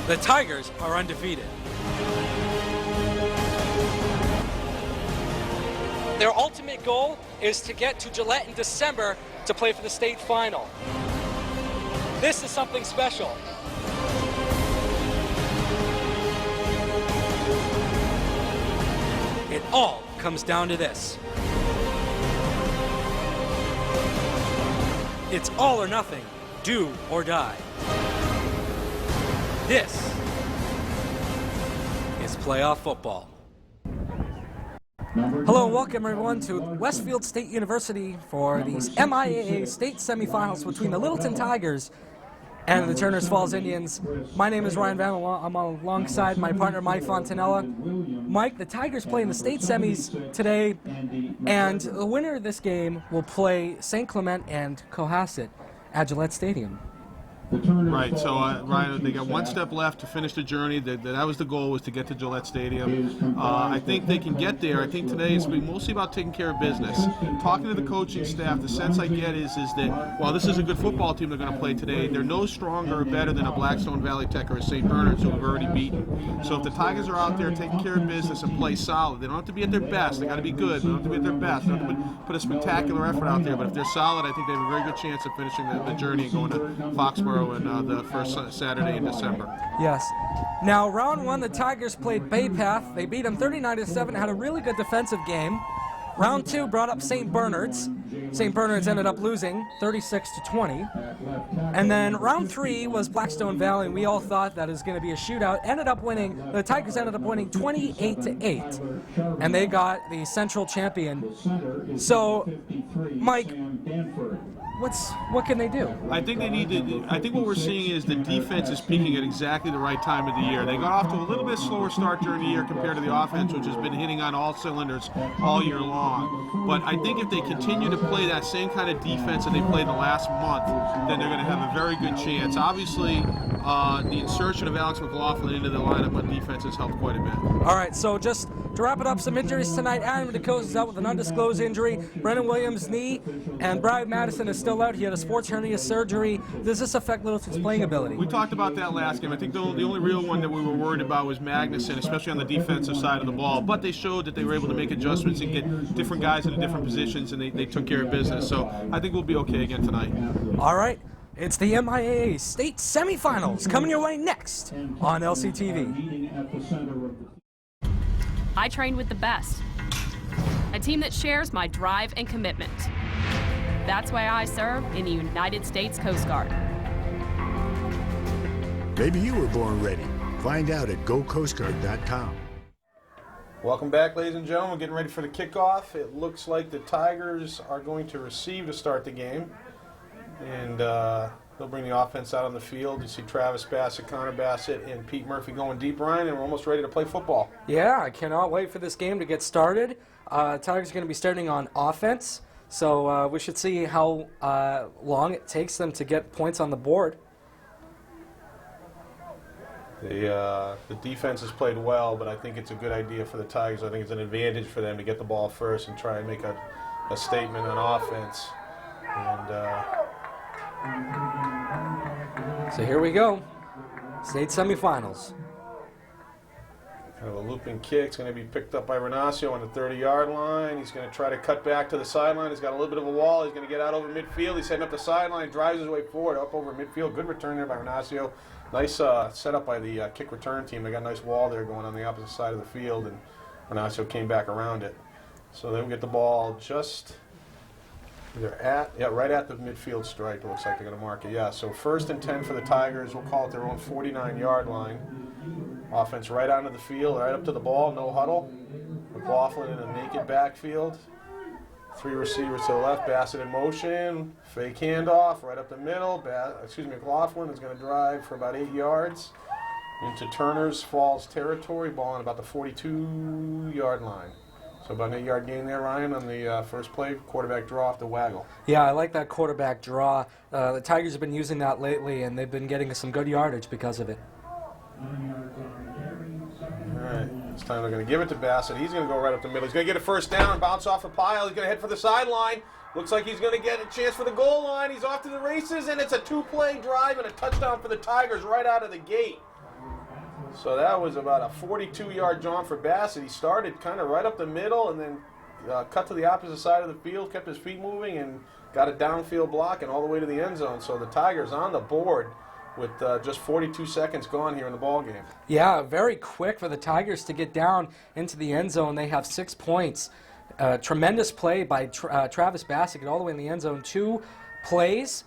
The Tigers are undefeated. Their ultimate goal is to get to Gillette in December to play for the state final. This is something special. It all comes down to this. It's all or nothing, do or die. This is playoff football. Hello and welcome everyone to Westfield State University for these MIAA state semifinals between the Littleton Tigers and the Turners Falls Indians. My name is Ryan Van. I'm alongside my partner Mike Fontanella. Mike, the Tigers play in the state semis today, and the winner of this game will play St. Clement and Cohasset at Gillette Stadium. Right, so Ryan, they got one step left to finish the journey. That was the goal, was to get to Gillette Stadium. I think they can get there. I think today is mostly about taking care of business. Talking to the coaching staff, the sense I get is that while this is a good football team they're going to play today, they're no stronger or better than a Blackstone Valley Tech or a St. Bernard's who we've already beaten. So if the Tigers are out there taking care of business and play solid, they don't have to be at their best. They got to be good. They don't have to be at their best. They don't have to put a spectacular effort out there. But if they're solid, I think they have a very good chance of finishing the journey and going to Foxborough and the first Saturday in December. Yes. Now, round one, the Tigers played Bay Path. They beat them 39-7, had a really good defensive game. Round two brought up St. Bernard's. St. Bernard's ended up losing 36-20. And then round three was Blackstone Valley, and we all thought that it was going to be a shootout. The Tigers ended up winning 28-8, and they got the central champion. So, Mike, what can they do? I think they need to. I think what we're seeing is the defense is peaking at exactly the right time of the year. They got off to a little bit slower start during the year compared to the offense, which has been hitting on all cylinders all year long. But I think if they continue to play that same kind of defense that they played the last month, then they're going to have a very good chance. Obviously, the insertion of Alex McLaughlin into the lineup on defense has helped quite a bit. All right, so just to wrap it up, some injuries tonight. Adam DeCoste is out with an undisclosed injury. Brennan Williams' knee, and Brad Madison is still out. He had a sports hernia surgery. Does this affect Littleton's playing ability? We talked about that last game. I think the only real one that we were worried about was Magnuson, especially on the defensive side of the ball. But they showed that they were able to make adjustments and get different guys into different positions, and they took care of business. So I think we'll be okay again tonight. All right. It's the MIAA state semifinals coming your way next on LCTV. I train with the best, a team that shares my drive and commitment. That's why I serve in the United States Coast Guard. Maybe you were born ready. Find out at gocoastguard.com. Welcome back, ladies and gentlemen. We're getting ready for the kickoff. It looks like the Tigers are going to receive to start the game. And they'll bring the offense out on the field. You see Travis Bassett, Connor Bassett, and Pete Murphy going deep, Ryan, and we're almost ready to play football. Yeah, I cannot wait for this game to get started. Tigers are going to be starting on offense, so we should see how long it takes them to get points on the board. The defense has played well, but I think it's a good idea for the Tigers. I think it's an advantage for them to get the ball first and try and make a statement on offense. And so here we go, state semifinals. Kind of a looping kick. It's going to be picked up by Renacio on the 30-yard line. He's going to try to cut back to the sideline. He's got a little bit of a wall. He's going to get out over midfield. He's heading up the sideline, drives his way forward, up over midfield. Good return there by Renacio. Nice setup by the kick return team. They got a nice wall there going on the opposite side of the field, and Renacio came back around it. So they'll get the ball just right at the midfield stripe. It looks like they're going to mark it. Yeah, so 1st and 10 for the Tigers. We'll call it their own 49-yard line. Offense right onto the field, right up to the ball, no huddle. McLaughlin in a naked backfield. 3 receivers to the left, Bassett in motion. Fake handoff, right up the middle. McLaughlin is going to drive for about 8 yards into Turners Falls territory, ball on about the 42-yard line. So about an 8-yard gain there, Ryan, on the first play. Quarterback draw off the waggle. Yeah, I like that quarterback draw. The Tigers have been using that lately, and they've been getting some good yardage because of it. All right, this time they're going to give it to Bassett. He's going to go right up the middle. He's going to get a first down and bounce off a pile. He's going to head for the sideline. Looks like he's going to get a chance for the goal line. He's off to the races, and it's a 2-play drive and a touchdown for the Tigers right out of the gate. So that was about a 42-yard jaunt for Bassett. He started kind of right up the middle and then cut to the opposite side of the field, kept his feet moving, and got a downfield block and all the way to the end zone. So the Tigers on the board with just 42 seconds gone here in the ball game. Yeah, very quick for the Tigers to get down into the end zone. They have 6 points. Tremendous play by Travis Bassett, get all the way in the end zone. 2 plays.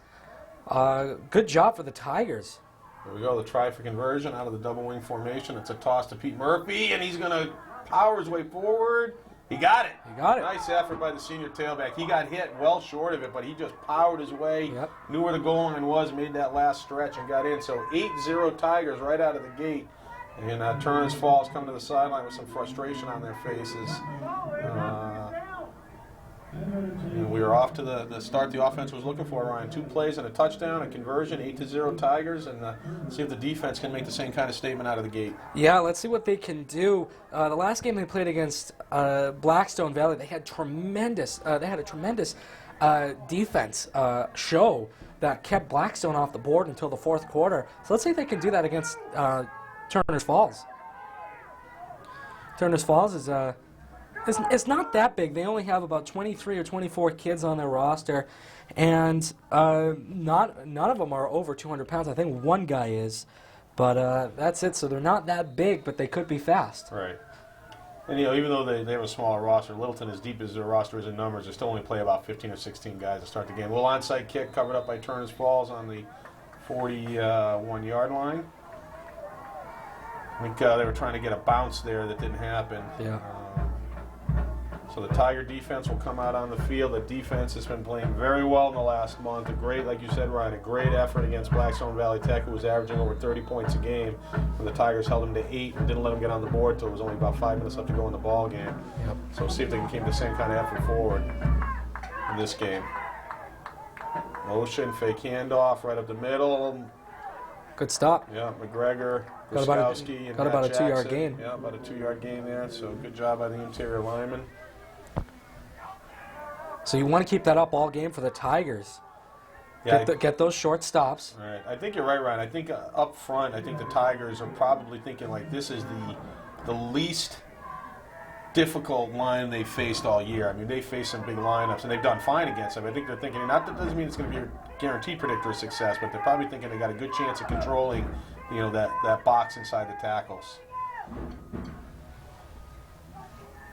Good job for the Tigers. Here we go, the try for conversion out of the double wing formation. It's a toss to Pete Murphy, and he's going to power his way forward. He got it. He got it. Nice effort by the senior tailback. He got hit well short of it, but he just powered his way, knew where the goal line was, made that last stretch, and got in. So 8-0 Tigers right out of the gate. And Turner's Falls come to the sideline with some frustration on their faces. And we were off to the start the offense was looking for, Ryan. 2 plays and a touchdown, a conversion, 8-0 Tigers, and see if the defense can make the same kind of statement out of the gate. Yeah, let's see what they can do. The last game they played against Blackstone Valley, they had a tremendous defense show that kept Blackstone off the board until the 4th quarter. So let's see if they can do that against Turner's Falls. Turner's Falls is it's not that big. They only have about 23 or 24 kids on their roster, and none of them are over 200 pounds. I think one guy is, but that's it. So they're not that big, but they could be fast. Right. And, even though they have a smaller roster, Littleton, as deep as their roster is in numbers, they still only play about 15 or 16 guys to start the game. A little onside kick covered up by Turner's Falls on the 41-yard line. I think they were trying to get a bounce there that didn't happen. Yeah. So the Tiger defense will come out on the field. The defense has been playing very well in the last month. Like you said, Ryan, a great effort against Blackstone Valley Tech, who was averaging over 30 points a game. And the Tigers held them to 8 and didn't let them get on the board until it was only about 5 minutes left to go in the ball game. Yep. So see if they can keep the same kind of effort forward in this game. Motion, fake handoff, right up the middle. Good stop. Yeah, McGregor, Got Bruskowski, and about a Matt 2-yard Jackson. gain. Yeah, about a 2-yard gain there. So good job by the interior lineman. So you want to keep that up all game for the Tigers. Yeah, Get those short stops. all right. I think you're right, Ryan. I think up front, I think the Tigers are probably thinking like this is the least difficult line they faced all year. I mean, they faced some big lineups, and they've done fine against them. I think they're thinking, not that doesn't mean it's going to be a guaranteed predictor of success, but they're probably thinking they got a good chance of controlling, that box inside the tackles.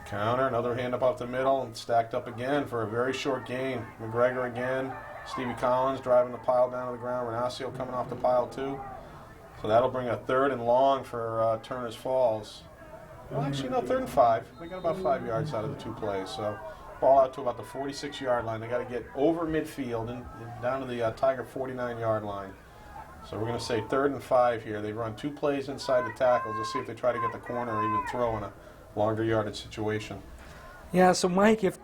Counter, another hand up off the middle, and stacked up again for a very short gain. McGregor again. Stevie Collins driving the pile down to the ground. Renasio coming off the pile too. So that'll bring a 3rd and long for Turner's Falls. Well, actually, no, 3rd and 5. They got about 5 yards out of the 2 plays. So ball out to about the 46-yard line. They got to get over midfield and down to the Tiger 49-yard line. So we're going to say 3rd and 5 here. They run 2 plays inside the tackles. Let's see if they try to get the corner or even throw in a longer yardage situation. Yeah, so Mike, if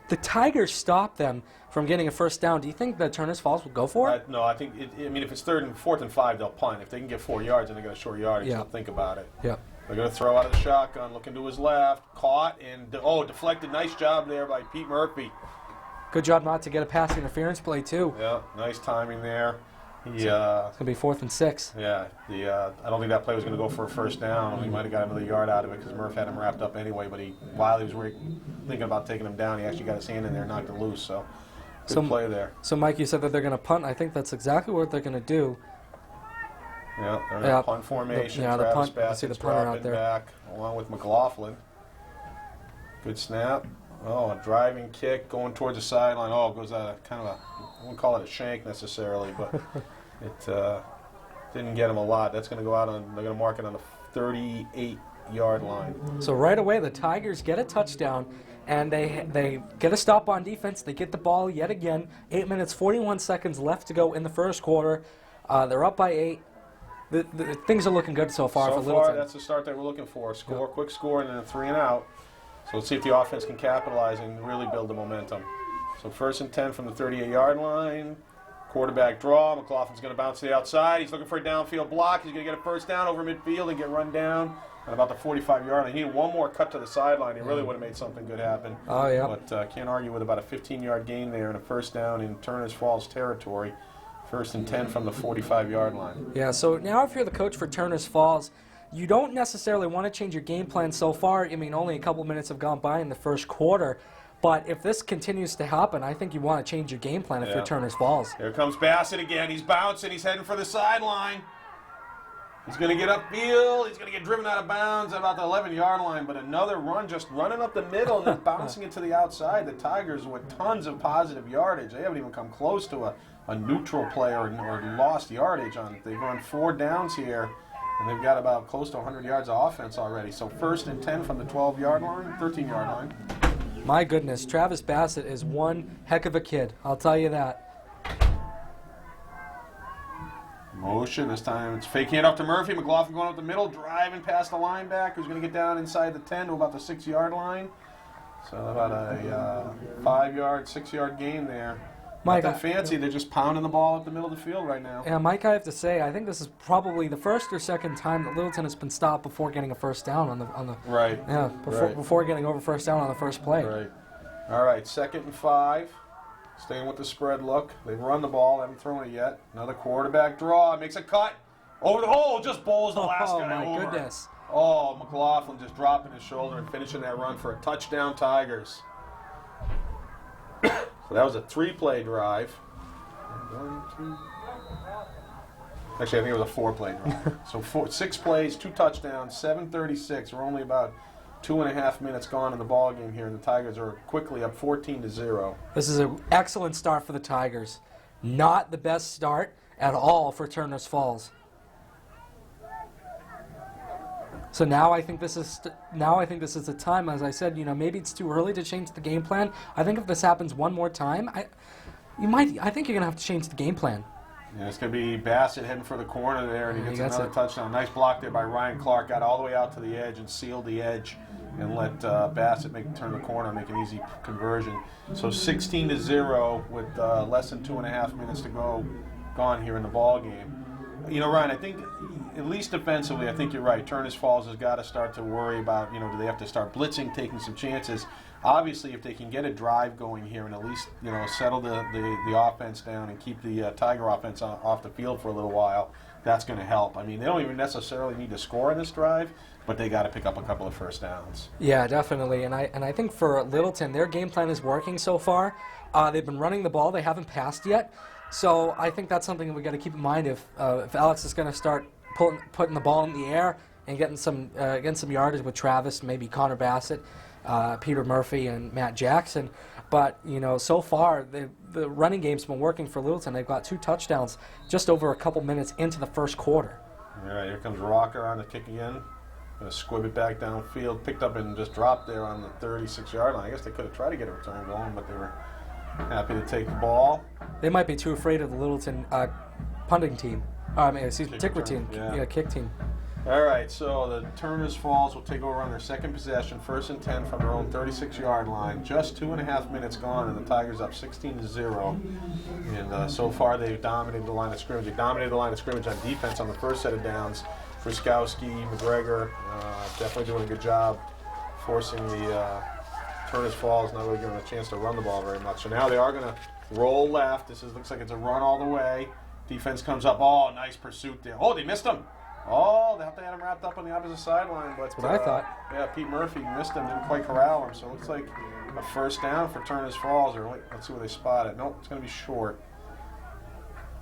the Tigers stop them from getting a first down, do you think that Turner's Falls will go for it? No, I think, if it's 4th and 5, they'll punt. If they can get 4 yards and they got a short yardage, they'll think about it. Yeah. They're going to throw out of the shotgun, looking to his left, caught, and deflected. Nice job there by Pete Murphy. Good job not to get a pass interference play, too. Yeah, nice timing there. It's going to be 4th and 6. Yeah, I don't think that play was going to go for a first down. He might have got another yard out of it because Murph had him wrapped up anyway. But while he was thinking about taking him down, he actually got his hand in there and knocked it loose. So good play there. So Mike, you said that they're going to punt. I think that's exactly what they're going to do. Yeah, they're in a punt formation. The punt. Travis I see the Bassett's punter out dropping there. back along with McLaughlin. Good snap. Oh, a driving kick going towards the sideline. Oh, it goes out of kind of I wouldn't call it a shank necessarily, but it didn't get him a lot. That's going to go out on, they're going to mark it on the 38-yard line. So right away, the Tigers get a touchdown, and they get a stop on defense. They get the ball yet again. 8 minutes, 41 seconds left to go in the first quarter. They're up by 8. The things are looking good so far for Littleton. So far, that's the start that we're looking for. Quick score, and then a 3 and out. So let's see if the offense can capitalize and really build the momentum. So 1st and 10 from the 38-yard line. Quarterback draw. McLaughlin's going to bounce to the outside. He's looking for a downfield block. He's going to get a first down over midfield and get run down at about the 45-yard line. He needed one more cut to the sideline. He really would have made something good happen. Oh, yeah. But can't argue with about a 15-yard gain there and a first down in Turner's Falls territory. 1st and 10 from the 45-yard line. Yeah, so now if you're the coach for Turner's Falls, you don't necessarily want to change your game plan so far. I mean, only a couple minutes have gone by in the first quarter. But if this continues to happen, I think you want to change your game plan if you're Turner's Falls. Here comes Bassett again. He's bouncing. He's heading for the sideline. He's going to get upfield. He's going to get driven out of bounds at about the 11-yard line. But another run, just running up the middle and then bouncing it to the outside. The Tigers with tons of positive yardage. They haven't even come close to a neutral play or lost yardage on it. They've run 4 downs here, and they've got about close to 100 yards of offense already. So 1st and 10 from the 12-yard line, 13-yard line. My goodness, Travis Bassett is one heck of a kid. I'll tell you that. Motion, this time it's fake handoff to Murphy. McLaughlin going up the middle, driving past the linebacker, who's going to get down inside the 10 to about the 6-yard line. So about a 5-yard, 6-yard gain there. Mike, Nothing fancy, they're just pounding the ball up the middle of the field right now. Yeah, Mike, I have to say, I think this is probably the first or second time that Littleton has been stopped before getting a first down on the Right. Yeah, before getting over first down on the first play. Right. All right, 2nd and 5. Staying with the spread look. They've run the ball, haven't thrown it yet. Another quarterback draw, makes a cut. Over the hole, just bowls the last guy over. Oh, my goodness. Oh, McLaughlin just dropping his shoulder and finishing that run for a touchdown, Tigers. So that was a 3-play drive. 1, 2. Actually, I think it was a 4-play drive. So 6 plays, 2 touchdowns, 7:36. We're only about 2.5 minutes gone in the ball game here, and the Tigers are quickly up 14-0. This is an excellent start for the Tigers. Not the best start at all for Turner's Falls. So now I think this is the time. As I said, maybe it's too early to change the game plan. I think if this happens one more time, I think you're gonna have to change the game plan. Yeah, it's going to be Bassett heading for the corner there, and he gets another it. touchdown. Nice block there by Ryan Clark. Got all the way out to the edge and sealed the edge and let Bassett turn the corner and make an easy conversion. So 16-0 with less than 2.5 minutes to go gone here in the ball game. Ryan, I think at least defensively, I think you're right. Turner's Falls has got to start to worry about, do they have to start blitzing, taking some chances. Obviously, if they can get a drive going here and at least, settle the offense down and keep the Tiger offense off the field for a little while, that's going to help. I mean, they don't even necessarily need to score in this drive, but they got to pick up a couple of first downs. Yeah, definitely. And I think for Littleton, their game plan is working so far. They've been running the ball. They haven't passed yet. So I think that's something we got to keep in mind if Alex is going to start putting the ball in the air and getting some yardage with Travis, maybe Connor Bassett, Peter Murphy, and Matt Jackson. But, so far, the running game's been working for Littleton. They've got 2 touchdowns just over a couple minutes into the first quarter. All right, here comes Rocker on the kick again. Going to squib it back downfield. Picked up and just dropped there on the 36-yard line. I guess they could have tried to get a return going, but they were happy to take the ball. They might be too afraid of the Littleton punting team. Kicker team. Yeah, kick team. All right, so the Turner's Falls will take over on their second possession, 1st and 10 from their own 36-yard line. Just 2.5 minutes gone, and the Tigers up 16-0. And so far, they've dominated the line of scrimmage. They dominated the line of scrimmage on defense on the first set of downs. Gruskowski, McGregor, definitely doing a good job forcing the Turner's Falls, not really giving them a chance to run the ball very much. So now they are going to roll left. Looks like it's a run all the way. Defense comes up. Oh, nice pursuit there. Oh, they missed him. Oh, they have to have him wrapped up on the opposite sideline. But, that's what I thought. Yeah, Pete Murphy missed him, didn't quite corral him. So it looks like a first down for Turner's Falls. Let's see where they spot it. Nope, it's going to be short.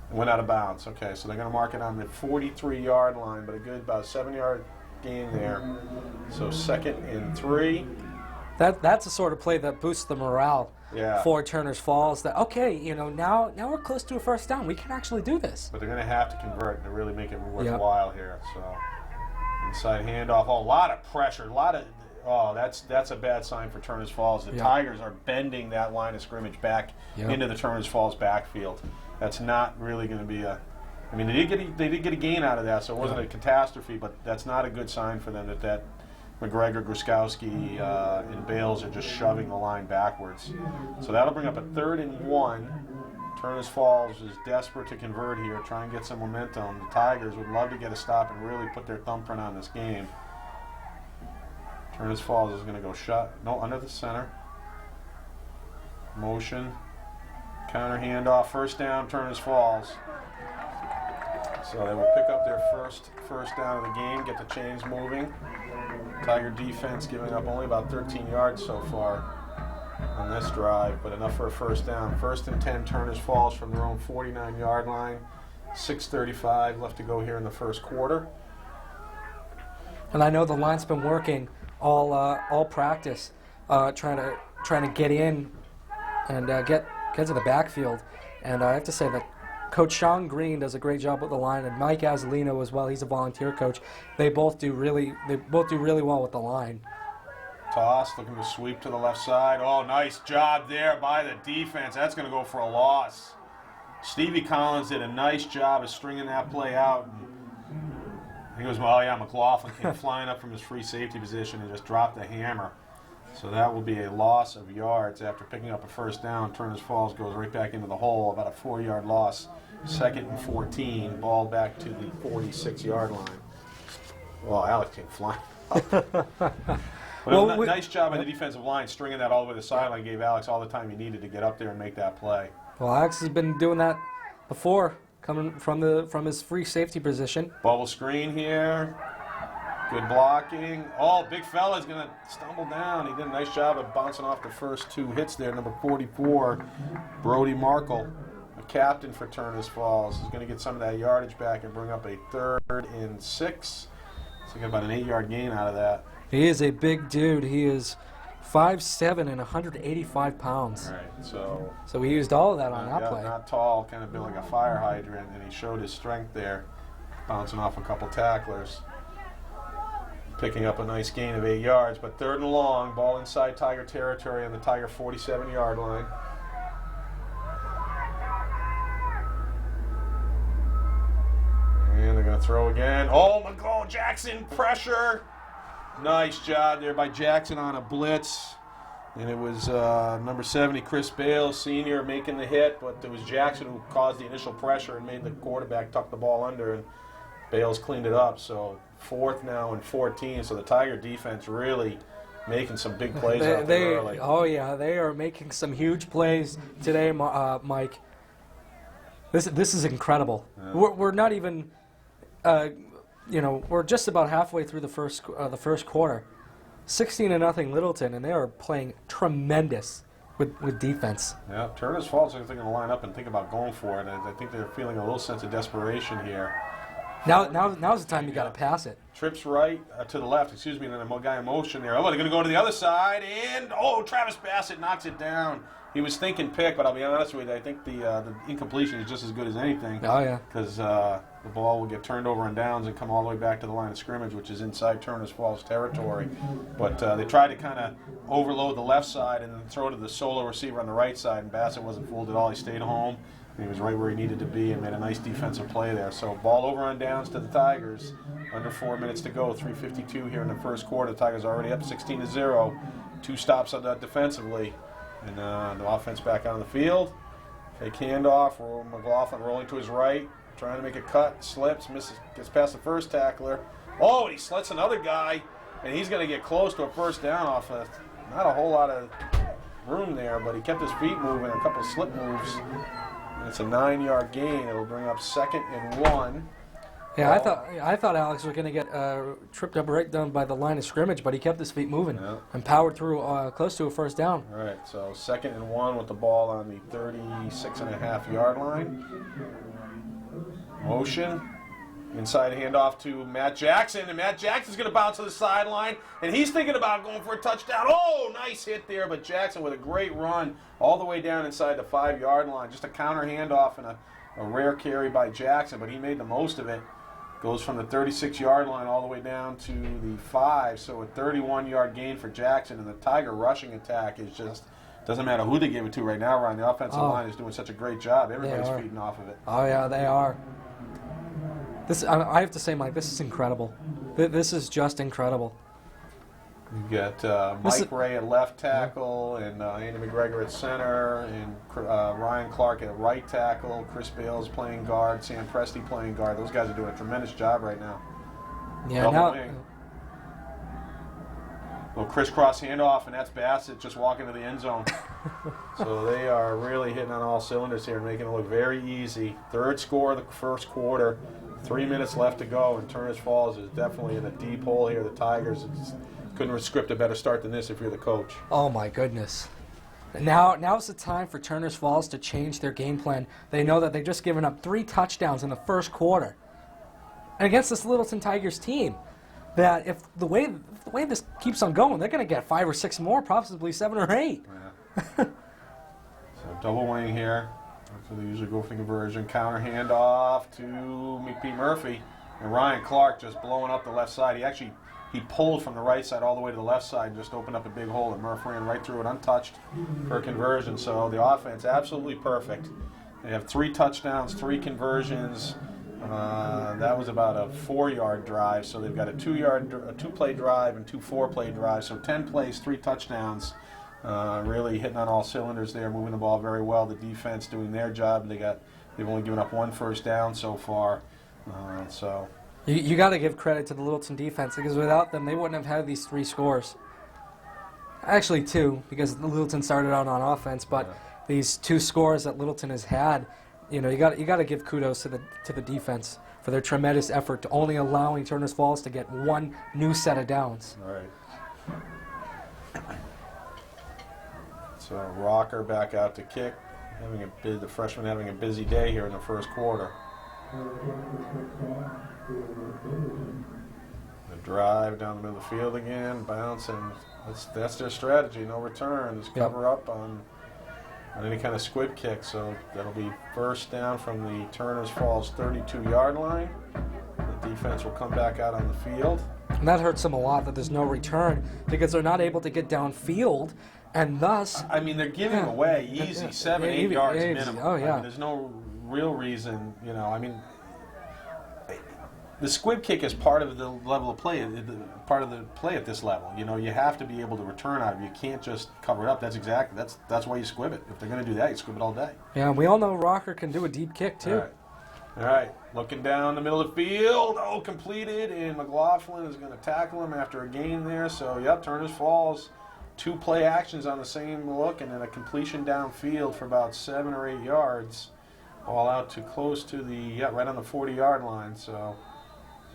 It went out of bounds. Okay, so they're going to mark it on the 43-yard line, but a good about 7-yard gain there. So 2nd and 3. That's the sort of play that boosts the morale for Turner's Falls. That now we're close to a first down. We can actually do this. But they're going to have to convert to really make it worthwhile here. So inside handoff, a lot of pressure, that's a bad sign for Turner's Falls. The Tigers are bending that line of scrimmage back into the Turner's Falls backfield. That's not really going to be they did get a gain out of that, so it wasn't a catastrophe. But that's not a good sign for them that McGregor, Gruskowski, and Bales are just shoving the line backwards. So that'll bring up a 3rd and 1. Turner's Falls is desperate to convert here, try and get some momentum. The Tigers would love to get a stop and really put their thumbprint on this game. Turner's Falls is going to go under the center. Motion. Counter handoff, first down, Turner's Falls. So they will pick up their first down of the game, get the chains moving. Tiger defense giving up only about 13 yards so far on this drive, but enough for a first down. 1st and 10, Turners Falls from their own 49-yard line. 6:35 left to go here in the first quarter. And I know the line's been working all practice, trying to get in and get to the backfield. And I have to say that Coach Sean Green does a great job with the line, and Mike Azzolino as well. He's a volunteer coach. They both do really well with the line. Toss, looking to sweep to the left side. Oh, nice job there by the defense. That's going to go for a loss. Stevie Collins did a nice job of stringing that play out. He goes, well, yeah, McLaughlin came flying up from his free safety position and just dropped the hammer. So that will be a loss of yards after picking up a first down. Turners Falls goes right back into the hole, about a 4-yard loss. 2nd and 14, ball back to the 46-yard line. Well, Alex came flying up. But nice job by the defensive line, stringing that all the way to the sideline, gave Alex all the time he needed to get up there and make that play. Well, Alex has been doing that before, coming from his free safety position. Bubble screen here. Good blocking. Oh, big fella's going to stumble down. He did a nice job of bouncing off the first 2 hits there. Number 44, Brody Markle, a captain for Turners Falls, is going to get some of that yardage back and bring up a 3rd and 6. So you get about an 8-yard gain out of that. He is a big dude. He is 5'7" and 185 pounds. Right, so he used all of that on that play. Not tall, kind of built like a fire hydrant, and he showed his strength there, bouncing off a couple tacklers. Picking up a nice gain of 8 yards, but 3rd and long, ball inside Tiger territory on the Tiger 47-yard line. And they're going to throw again. Oh, McCall Jackson, pressure. Nice job there by Jackson on a blitz. And it was number 70, Chris Bales, senior, making the hit, but it was Jackson who caused the initial pressure and made the quarterback tuck the ball under, and Bales cleaned it up. So 4th now and 14, so the Tiger defense really making some big plays out there early. Oh, yeah, they are making some huge plays today, Mike. This is incredible. Yeah. We're not even, we're just about halfway through the first quarter. 16-0 Littleton, and they are playing tremendous with defense. Yeah, Turners Falls, I think, they're going to line up and think about going for it. I think they're feeling a little sense of desperation here. Now's the time you got to pass it. Trips right to the left, and then a guy in motion there. Oh, they're going to go to the other side, and Travis Bassett knocks it down. He was thinking pick, but I'll be honest with you, I think the incompletion is just as good as anything. Oh, yeah. Because the ball will get turned over on downs and come all the way back to the line of scrimmage, which is inside Turners Falls territory. But they tried to kind of overload the left side and then throw to the solo receiver on the right side, and Bassett wasn't fooled at all. He stayed home. He was right where he needed to be and made a nice defensive play there. So ball over on downs to the Tigers. Under 4 minutes to go. 3:52 here in the first quarter. The Tigers already up 16-0. 2 stops on that defensively. And the offense back on the field. Fake handoff. McLaughlin rolling to his right. Trying to make a cut. Slips. Misses. Gets past the first tackler. Oh, and he slits another guy. And he's going to get close to a first down off of not a whole lot of room there. But he kept his feet moving. A couple of slip moves. It's a 9-yard gain. It'll bring up 2nd and 1. Yeah, I thought Alex was going to get tripped up right down by the line of scrimmage, but he kept his feet moving and powered through close to a first down. All right, so 2nd and 1 with the ball on the 36.5-yard line. Motion. Inside handoff to Matt Jackson, and Matt Jackson's going to bounce to the sideline, and he's thinking about going for a touchdown. Oh, nice hit there, but Jackson with a great run all the way down inside the 5-yard line. Just a counter handoff and a rare carry by Jackson, but he made the most of it. Goes from the 36-yard line all the way down to the 5, so a 31-yard gain for Jackson, and the Tiger rushing attack is just, doesn't matter who they give it to right now, Ryan. The offensive line is doing such a great job. Everybody's feeding off of it. Oh, yeah, they are. I have to say, Mike, this is incredible. This is just incredible. You've got Mike Ray at left tackle, and Andy McGregor at center, and Ryan Clark at right tackle, Chris Bales playing guard, Sam Presti playing guard. Those guys are doing a tremendous job right now. Yeah, wing. Little crisscross handoff, and that's Bassett just walking to the end zone. So they are really hitting on all cylinders here and making it look very easy. 3rd score of the first quarter. 3 minutes left to go, and Turners Falls is definitely in a deep hole here. The Tigers couldn't script a better start than this if you're the coach. Oh my goodness. Now's the time for Turners Falls to change their game plan. They know that they've just given up 3 touchdowns in the first quarter. And against this Littleton Tigers team, that if the way this keeps on going, they're going to get 5 or 6 more, possibly 7 or 8. Yeah. So double wing here. So they usually go for conversion. Counter handoff to McPete Murphy. And Ryan Clark just blowing up the left side. He pulled from the right side all the way to the left side and just opened up a big hole, and Murph ran right through it untouched for a conversion. So the offense absolutely perfect. They have 3 touchdowns, 3 conversions. That was about a 4-yard drive. So they've got a 2-play drive and 2 4-play drives. So 10 plays, 3 touchdowns. Really hitting on all cylinders there, moving the ball very well. The defense doing their job. They've only given up 1 first down so far. So you got to give credit to the Littleton defense, because without them, they wouldn't have had these 3 scores. Actually 2, because the Littleton started out on offense, but these 2 scores that Littleton has had, you got to give kudos to the defense for their tremendous effort to only allowing Turners Falls to get 1 new set of downs. all right. So Rocker back out to kick, the freshman having a busy day here in the first quarter. The drive down the middle of the field again, bounce, and that's their strategy. No return, just cover up on any kind of squib kick. So that'll be first down from the Turners Falls 32-yard line. The defense will come back out on the field. And that hurts them a lot that there's no return, because they're not able to get downfield. And thus, I mean, they're giving away easy 7, 8 yards minimum. Oh, yeah. I mean, there's no real reason, I mean, the squib kick is part of the level of play, part of the play at this level. You have to be able to return out of it. You can't just cover it up. That's why you squib it. If they're going to do that, you squib it all day. Yeah, and we all know Rocker can do a deep kick too. All right. Looking down the middle of the field. Oh, completed, and McLaughlin is going to tackle him after a gain there. So, yep, Turners Falls. 2 play actions on the same look, and then a completion downfield for about 7 or 8 yards, all out to close to right on the 40-yard line. So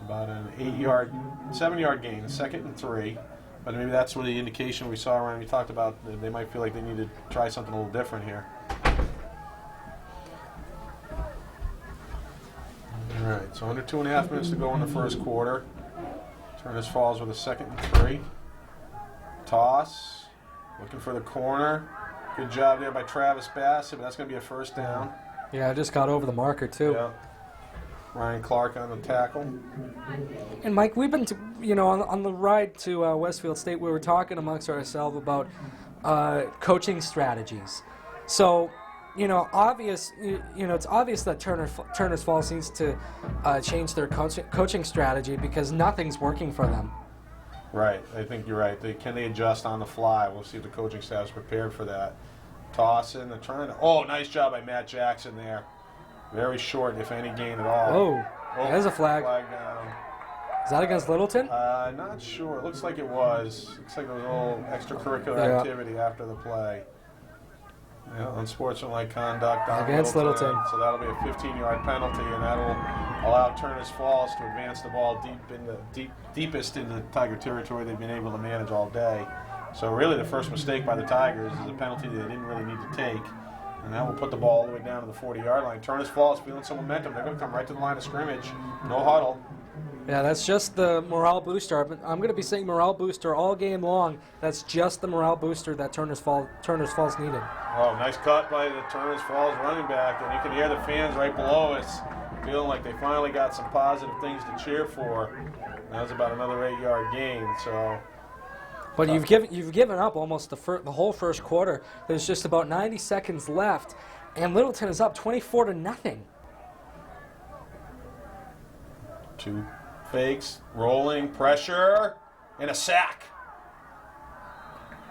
about an 7-yard gain, 2nd and 3. But maybe that's what the indication we saw when we talked about they might feel like they need to try something a little different here. All right, so under 2.5 minutes to go in the first quarter. Turners Falls with a 2nd and 3. Toss, looking for the corner. Good job there by Travis Bassett, but that's going to be a first down. Yeah, I just got over the marker too. Yeah. Ryan Clark on the tackle. And Mike, we've been, on the ride to Westfield State, we were talking amongst ourselves about coaching strategies. So, it's obvious that Turners Falls needs to change their coaching strategy, because nothing's working for them. Right, I think you're right. Can they adjust on the fly? We'll see if the coaching staff's prepared for that. Toss in, nice job by Matt Jackson there. Very short, if any gain at all. Oh, there's a flag. Flag down. Is that against Littleton? Not sure. It looks like it was. Looks like there was a little extracurricular activity after the play. Yeah, unsportsmanlike conduct on against Littleton. So that'll be a 15-yard penalty, and that'll allow Turners Falls to advance the ball deepest into Tiger territory they've been able to manage all day. So really the first mistake by the Tigers is a penalty they didn't really need to take. And that will put the ball all the way down to the 40-yard line. Turners Falls feeling some momentum. They're going to come right to the line of scrimmage. No huddle. Yeah, that's just the morale booster. I'm going to be saying morale booster all game long. That's just the morale booster that Turners Falls needed. Oh, nice cut by the Turners Falls running back. And you can hear the fans right below us feeling like they finally got some positive things to cheer for. That was about another 8-yard gain. So, but you've given up almost the whole first quarter. There's just about 90 seconds left, and Littleton is up 24-0. 2 fakes, rolling, pressure, and a sack.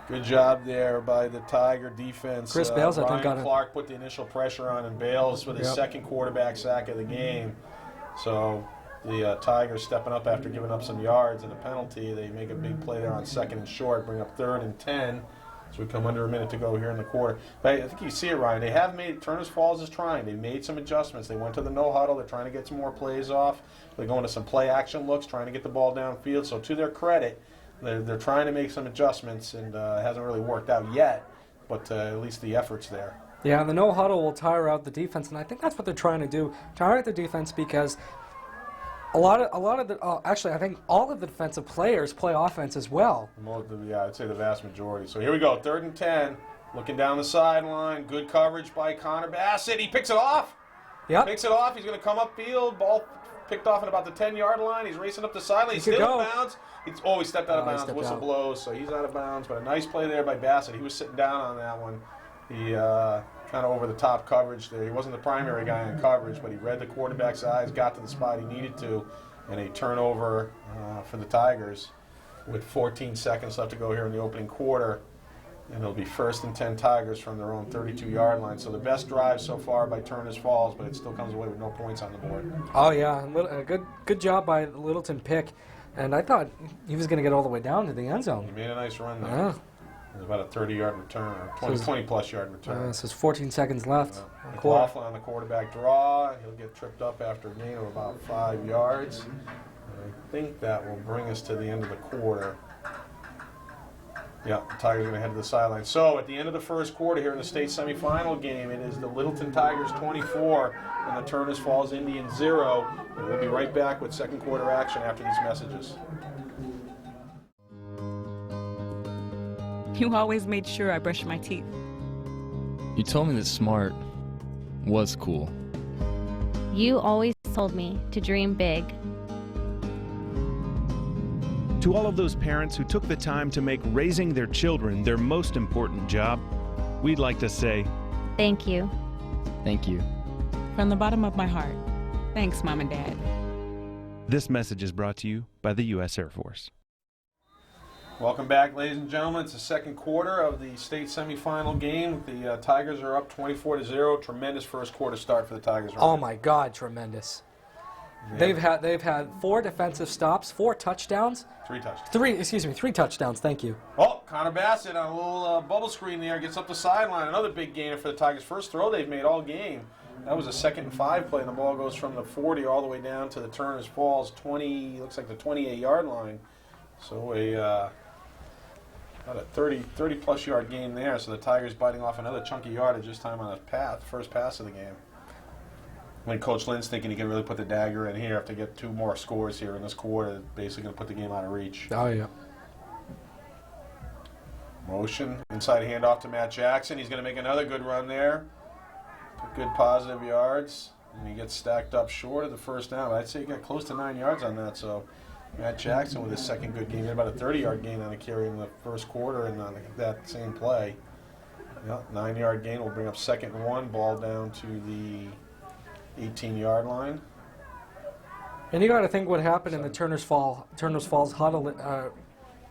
Good job there by the Tiger defense. Chris Bales, I think, got it. Clark put the initial pressure on, and Bales with his second quarterback sack of the game. So the Tigers stepping up after giving up some yards and a penalty. They make a big play there on 2nd and short, bring up 3rd and 10. as we come under a minute to go here in the quarter. But I think you see it, Ryan. They have made, Turner's Falls is trying. They made some adjustments. They went to the no huddle. They're trying to get some more plays off. They're going to some play action looks, trying to get the ball downfield. So to their credit, they're trying to make some adjustments, and it hasn't really worked out yet, but at least the effort's there. Yeah, the no huddle will tire out the defense, and I think that's what they're trying to do, tire out the defense, because a lot of the actually I think all of the defensive players play offense as well. Yeah, I'd say the vast majority. So here we go, 3rd and 10, looking down the sideline, good coverage by Connor Bassett. He picks it off. Yep. Picks it off. He's going to come upfield. Ball picked off at about the 10-yard line. He's racing up the sideline. He's still in bounds. He stepped out of bounds. Whistle blows, so he's out of bounds. But a nice play there by Bassett. He was sitting down on that one. He kind of over the top coverage there. He wasn't the primary guy in coverage, but he read the quarterback's eyes, got to the spot he needed to, and a turnover for the Tigers with 14 seconds left to go here in the opening quarter. And it'll be 1st and 10 Tigers from their own 32-yard line. So the best drive so far by Turner's Falls, but it still comes away with no points on the board. Oh yeah, good job by the Littleton pick, and I thought he was going to get all the way down to the end zone. He made a nice run there. Yeah. It was about a 30-yard return, or 20-plus yard return. So it's 14 seconds left. McLaughlin on the quarterback draw. He'll get tripped up after a gain of about 5 yards. And I think that will bring us to the end of the quarter. Yeah, the Tigers are going to head to the sideline. So at the end of the first quarter here in the state semifinal game, it is the Littleton Tigers 24 and the Turner's Falls Indians 0. And we'll be right back with second quarter action after these messages. You always made sure I brushed my teeth. You told me that smart was cool. You always told me to dream big. To all of those parents who took the time to make raising their children their most important job, we'd like to say, thank you. Thank you. From the bottom of my heart, thanks, Mom and Dad. This message is brought to you by the U.S. Air Force. Welcome back, ladies and gentlemen. It's the second quarter of the state semifinal game. The Tigers are up 24-0. Tremendous first quarter start for the Tigers. Oh my God, tremendous! Yeah. They've had 4 defensive stops, 4 touchdowns. 3 touchdowns. 3 touchdowns. Thank you. Oh, Connor Bassett on a little bubble screen there gets up the sideline. Another big gainer for the Tigers. First throw they've made all game. That was a 2nd and 5 play, and the ball goes from the 40 all the way down to the Turner's Falls 20. Looks like the 28-yard line. So about a 30-plus yard gain there, so the Tigers biting off another chunky yardage this time on the first pass of the game. When Coach Lynn's thinking he can really put the dagger in here to get 2 more scores here in this quarter, basically going to put the game out of reach. Oh, yeah. Motion, inside handoff to Matt Jackson. He's going to make another good run there. Good positive yards, and he gets stacked up short of the first down. I'd say he got close to 9 yards on that, so Matt Jackson with his second good game. He had about a 30-yard gain on a carry in the first quarter and on that same play. Yep, 9-yard gain will bring up 2nd and 1, ball down to the 18-yard line. And you got to think what happened in the Turner's Falls huddle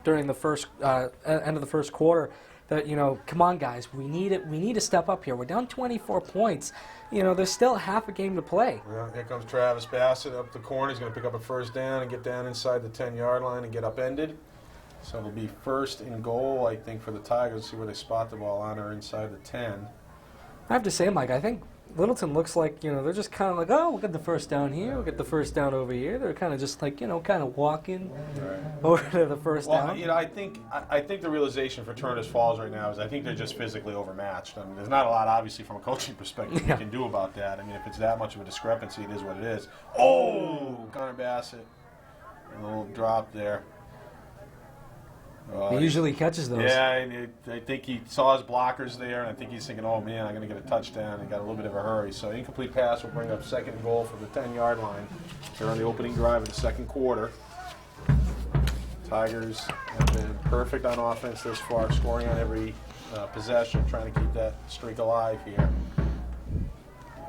during the first end of the first quarter. That, you know, come on guys, we need it. We need to step up here. We're down 24 points. You know, there's still half a game to play. Yeah, here comes Travis Bassett up the corner. He's going to pick up a first down and get down inside the 10-yard line and get upended. So it'll be 1st and goal, I think, for the Tigers. See where they spot the ball on or inside the 10. I have to say, Mike, I think Littleton looks like, you know, they're just kind of like, oh, we'll get the first down here, we'll get the first down over here. They're kind of just like, you know, kind of walking over to the first down. Well, you know, I think the realization for Turner's Falls right now is I think they're just physically overmatched. I mean, there's not a lot, obviously, from a coaching perspective you can do about that. I mean, if it's that much of a discrepancy, it is what it is. Oh, Connor Bassett, a little drop there. He usually catches those. Yeah, I think he saw his blockers there, and I think he's thinking, oh, man, I'm going to get a touchdown. He got a little bit of a hurry. So incomplete pass will bring up 2nd and goal for the 10-yard line. They're on the opening drive of the second quarter. Tigers have been perfect on offense this far, scoring on every possession, trying to keep that streak alive here.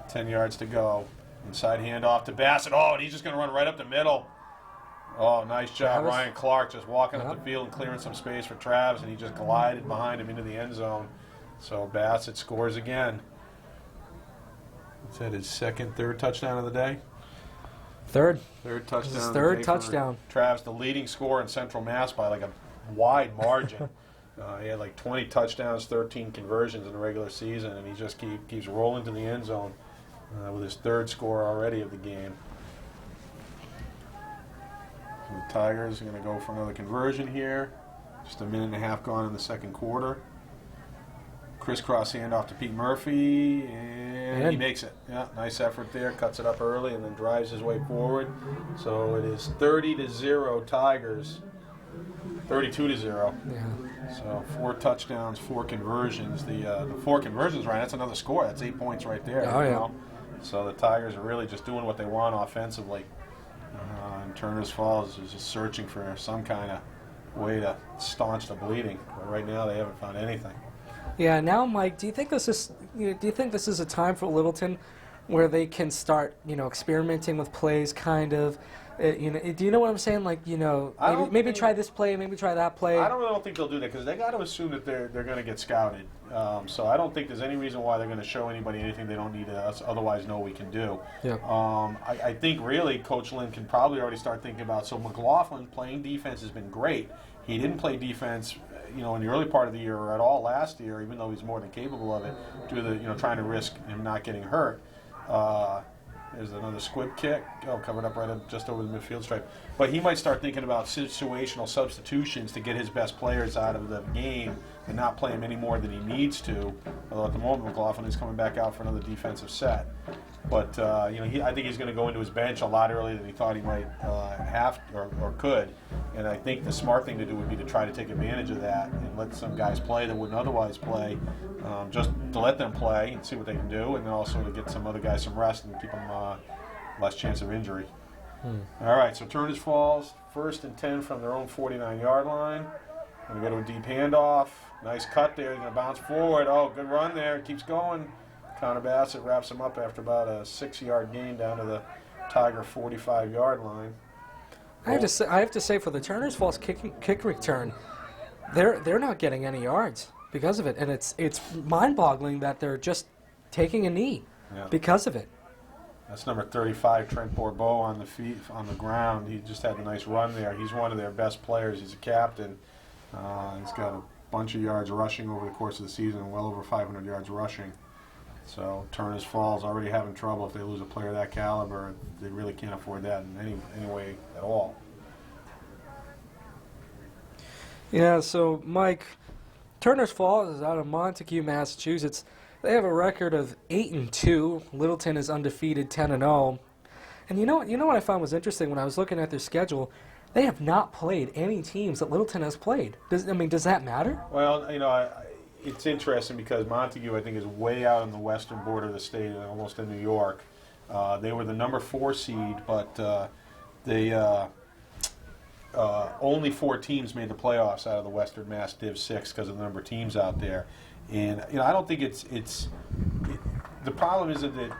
10 yards to go. Inside handoff to Bassett. Oh, and he's just going to run right up the middle. Oh, nice job, Ryan Clark, just walking up the field and clearing some space for Travis, and he just glided behind him into the end zone. So Bassett scores again. Is that his third touchdown of the day? Third touchdown. His third touchdown. Travis, the leading scorer in Central Mass by like a wide margin. He had like 20 touchdowns, 13 conversions in the regular season, and he just keeps rolling to the end zone with his third score already of the game. So the Tigers are going to go for another conversion here. Just a minute and a half gone in the second quarter. Crisscross handoff to Pete Murphy, and he makes it. Yeah, nice effort there. Cuts it up early and then drives his way forward. So it is 30-0 Tigers. 32-0. Yeah. So 4 touchdowns, 4 conversions. The 4 conversions, right? That's another score. That's 8 points right there. Oh, yeah. Know? So the Tigers are really just doing what they want offensively. And Turner's Falls is just searching for some kind of way to staunch the bleeding. But right now they haven't found anything. Yeah. Now, Mike, do you think this is a time for Littleton where they can start, experimenting with plays, kind of? Do you know what I'm saying? Like, maybe try this play, maybe try that play. I don't think they'll do that because they got to assume that they're going to get scouted. So I don't think there's any reason why they're going to show anybody anything they don't need to otherwise know we can do. Yeah. I think really Coach Lynn can probably already start thinking about. So McLaughlin playing defense has been great. He didn't play defense, in the early part of the year or at all last year, even though he's more than capable of it, due to the trying to risk him not getting hurt. There's another squib kick. Covered up right up just over the midfield stripe. But he might start thinking about situational substitutions to get his best players out of the game and not play him any more than he needs to. Although at the moment McLaughlin is coming back out for another defensive set. But I think he's going to go into his bench a lot earlier than he thought he might have or could. And I think the smart thing to do would be to try to take advantage of that and let some guys play that wouldn't otherwise play, just to let them play and see what they can do, and then also to get some other guys some rest and keep them less chance of injury. All right, so Turners Falls, 1st and 10 from their own 49-yard line. Going to go to a deep handoff. Nice cut there. He's going to bounce forward. Oh, good run there. Keeps going. Connor Bassett wraps him up after about a 6-yard gain down to the Tiger 45-yard line. I have to say, for the Turners Falls kick return, they're not getting any yards because of it, and it's mind-boggling that they're just taking a knee because of it. That's number 35, Trent Bourbeau, on the ground. He just had a nice run there. He's one of their best players. He's a captain. He's got a bunch of yards rushing over the course of the season, well over 500 yards rushing. So Turners Falls already having trouble. If they lose a player of that caliber, they really can't afford that in any way at all. Yeah, so Mike, Turners Falls is out of Montague, Massachusetts. They have a record of 8-2. Littleton is undefeated, 10-0. And you know what I found was interesting when I was looking at their schedule? They have not played any teams that Littleton has played. Does that matter? Well, it's interesting because Montague, I think, is way out on the western border of the state, almost in New York. They were the number 4 seed, but they only 4 teams made the playoffs out of the Western Mass Div 6 because of the number of teams out there. And I don't think the problem isn't that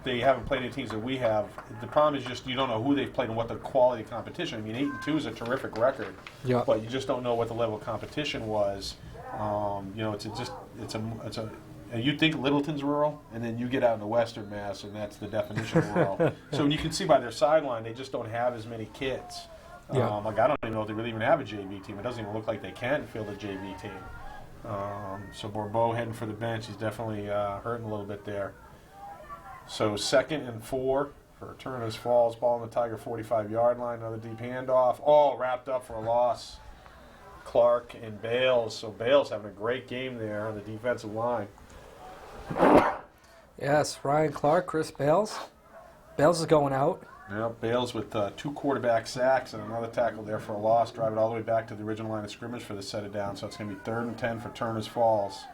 they haven't played any teams that we have. The problem is just you don't know who they've played and what the quality of competition. 8-2 is a terrific record, but you just don't know what the level of competition was. You think Littleton's rural, and then you get out into Western Mass, and that's the definition of rural. So you can see by their sideline, they just don't have as many kids. I don't even know if they really even have a JV team. It doesn't even look like they can field a JV team. So Bourbeau heading for the bench. He's definitely hurting a little bit there. So 2nd and 4 for Turners Falls. Ball on the Tiger 45-yard line. Another deep handoff. Oh, wrapped up for a loss. Clark and Bales. So Bales having a great game there on the defensive line. Yes, Ryan Clark, Chris Bales. Bales is going out. Yeah, Bales with 2 quarterback sacks and another tackle there for a loss. Drive it all the way back to the original line of scrimmage for the set it down. So it's going to be 3rd and 10 for Turners Falls.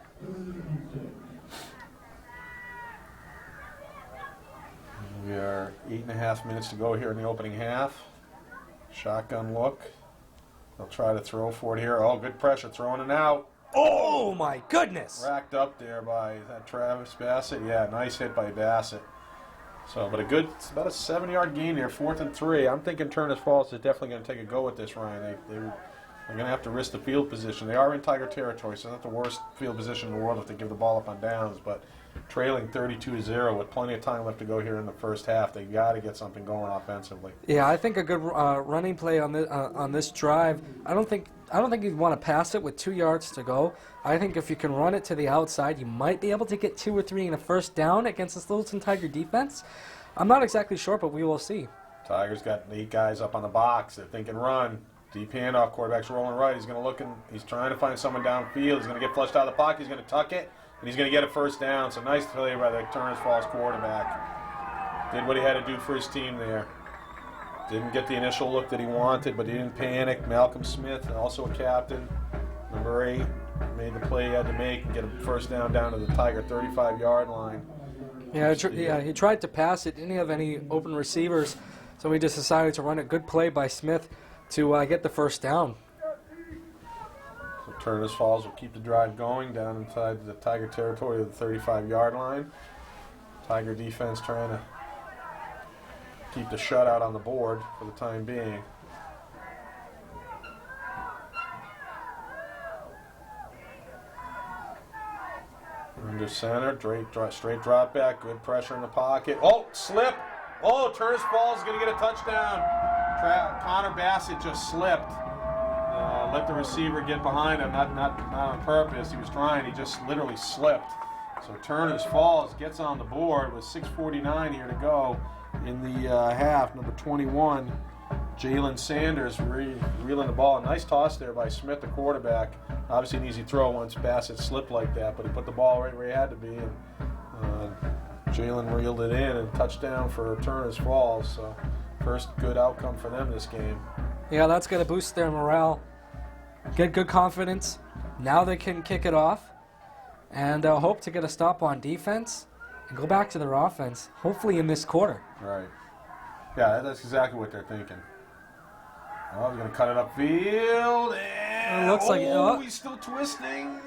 We are 8.5 minutes to go here in the opening half. Shotgun look. They'll try to throw for it here. Oh, good pressure, throwing it out. Oh, my goodness. Racked up there by that Travis Bassett. Yeah, nice hit by Bassett. So, but it's about a 7-yard gain there, 4th and 3. I'm thinking Turners Falls is definitely going to take a go at this, Ryan. They're going to have to risk the field position. They are in Tiger territory, so not the worst field position in the world if they give the ball up on downs, but trailing 32-0 with plenty of time left to go here in the first half, they got to get something going offensively. Yeah, I think a good running play on this drive. I don't think you'd want to pass it with 2 yards to go. I think if you can run it to the outside, you might be able to get 2 or 3 in a first down against this Littleton Tiger defense. I'm not exactly sure, but we will see. Tigers got 8 guys up on the box. They're thinking run. Deep handoff. Quarterback's rolling right. He's going to look and he's trying to find someone downfield. He's going to get flushed out of the pocket. He's going to tuck it, and he's going to get a first down. So nice play by the Turner's Falls quarterback. Did what he had to do for his team there. Didn't get the initial look that he wanted, but he didn't panic. Malcolm Smith, also a captain, number 8, made the play he had to make and get a first down to the Tiger 35-yard line. Yeah, he tried to pass it. Didn't have any open receivers, so he just decided to run a good play by Smith to get the first down. So Turner's Falls will keep the drive going down inside the Tiger territory of the 35-yard line. Tiger defense trying to keep the shutout on the board for the time being. Under center, straight drop back, good pressure in the pocket. Oh, slip! Oh, Turner's Falls is going to get a touchdown. Connor Bassett just slipped. Let the receiver get behind him, not on purpose. He was trying, he just literally slipped. So Turner's Falls gets on the board with 6:49 here to go in the half. Number 21, Jalen Sanders reeling the ball. A nice toss there by Smith, the quarterback. Obviously an easy throw once Bassett slipped like that, but he put the ball right where he had to be. And Jalen reeled it in, and touchdown for Turner's Falls. So first good outcome for them this game. Yeah, that's going to boost their morale, get good confidence. Now they can kick it off and hope to get a stop on defense and go back to their offense, hopefully in this quarter. Right. Yeah, that's exactly what they're thinking. Oh, he's going to cut it upfield. And it looks like he's still twisting.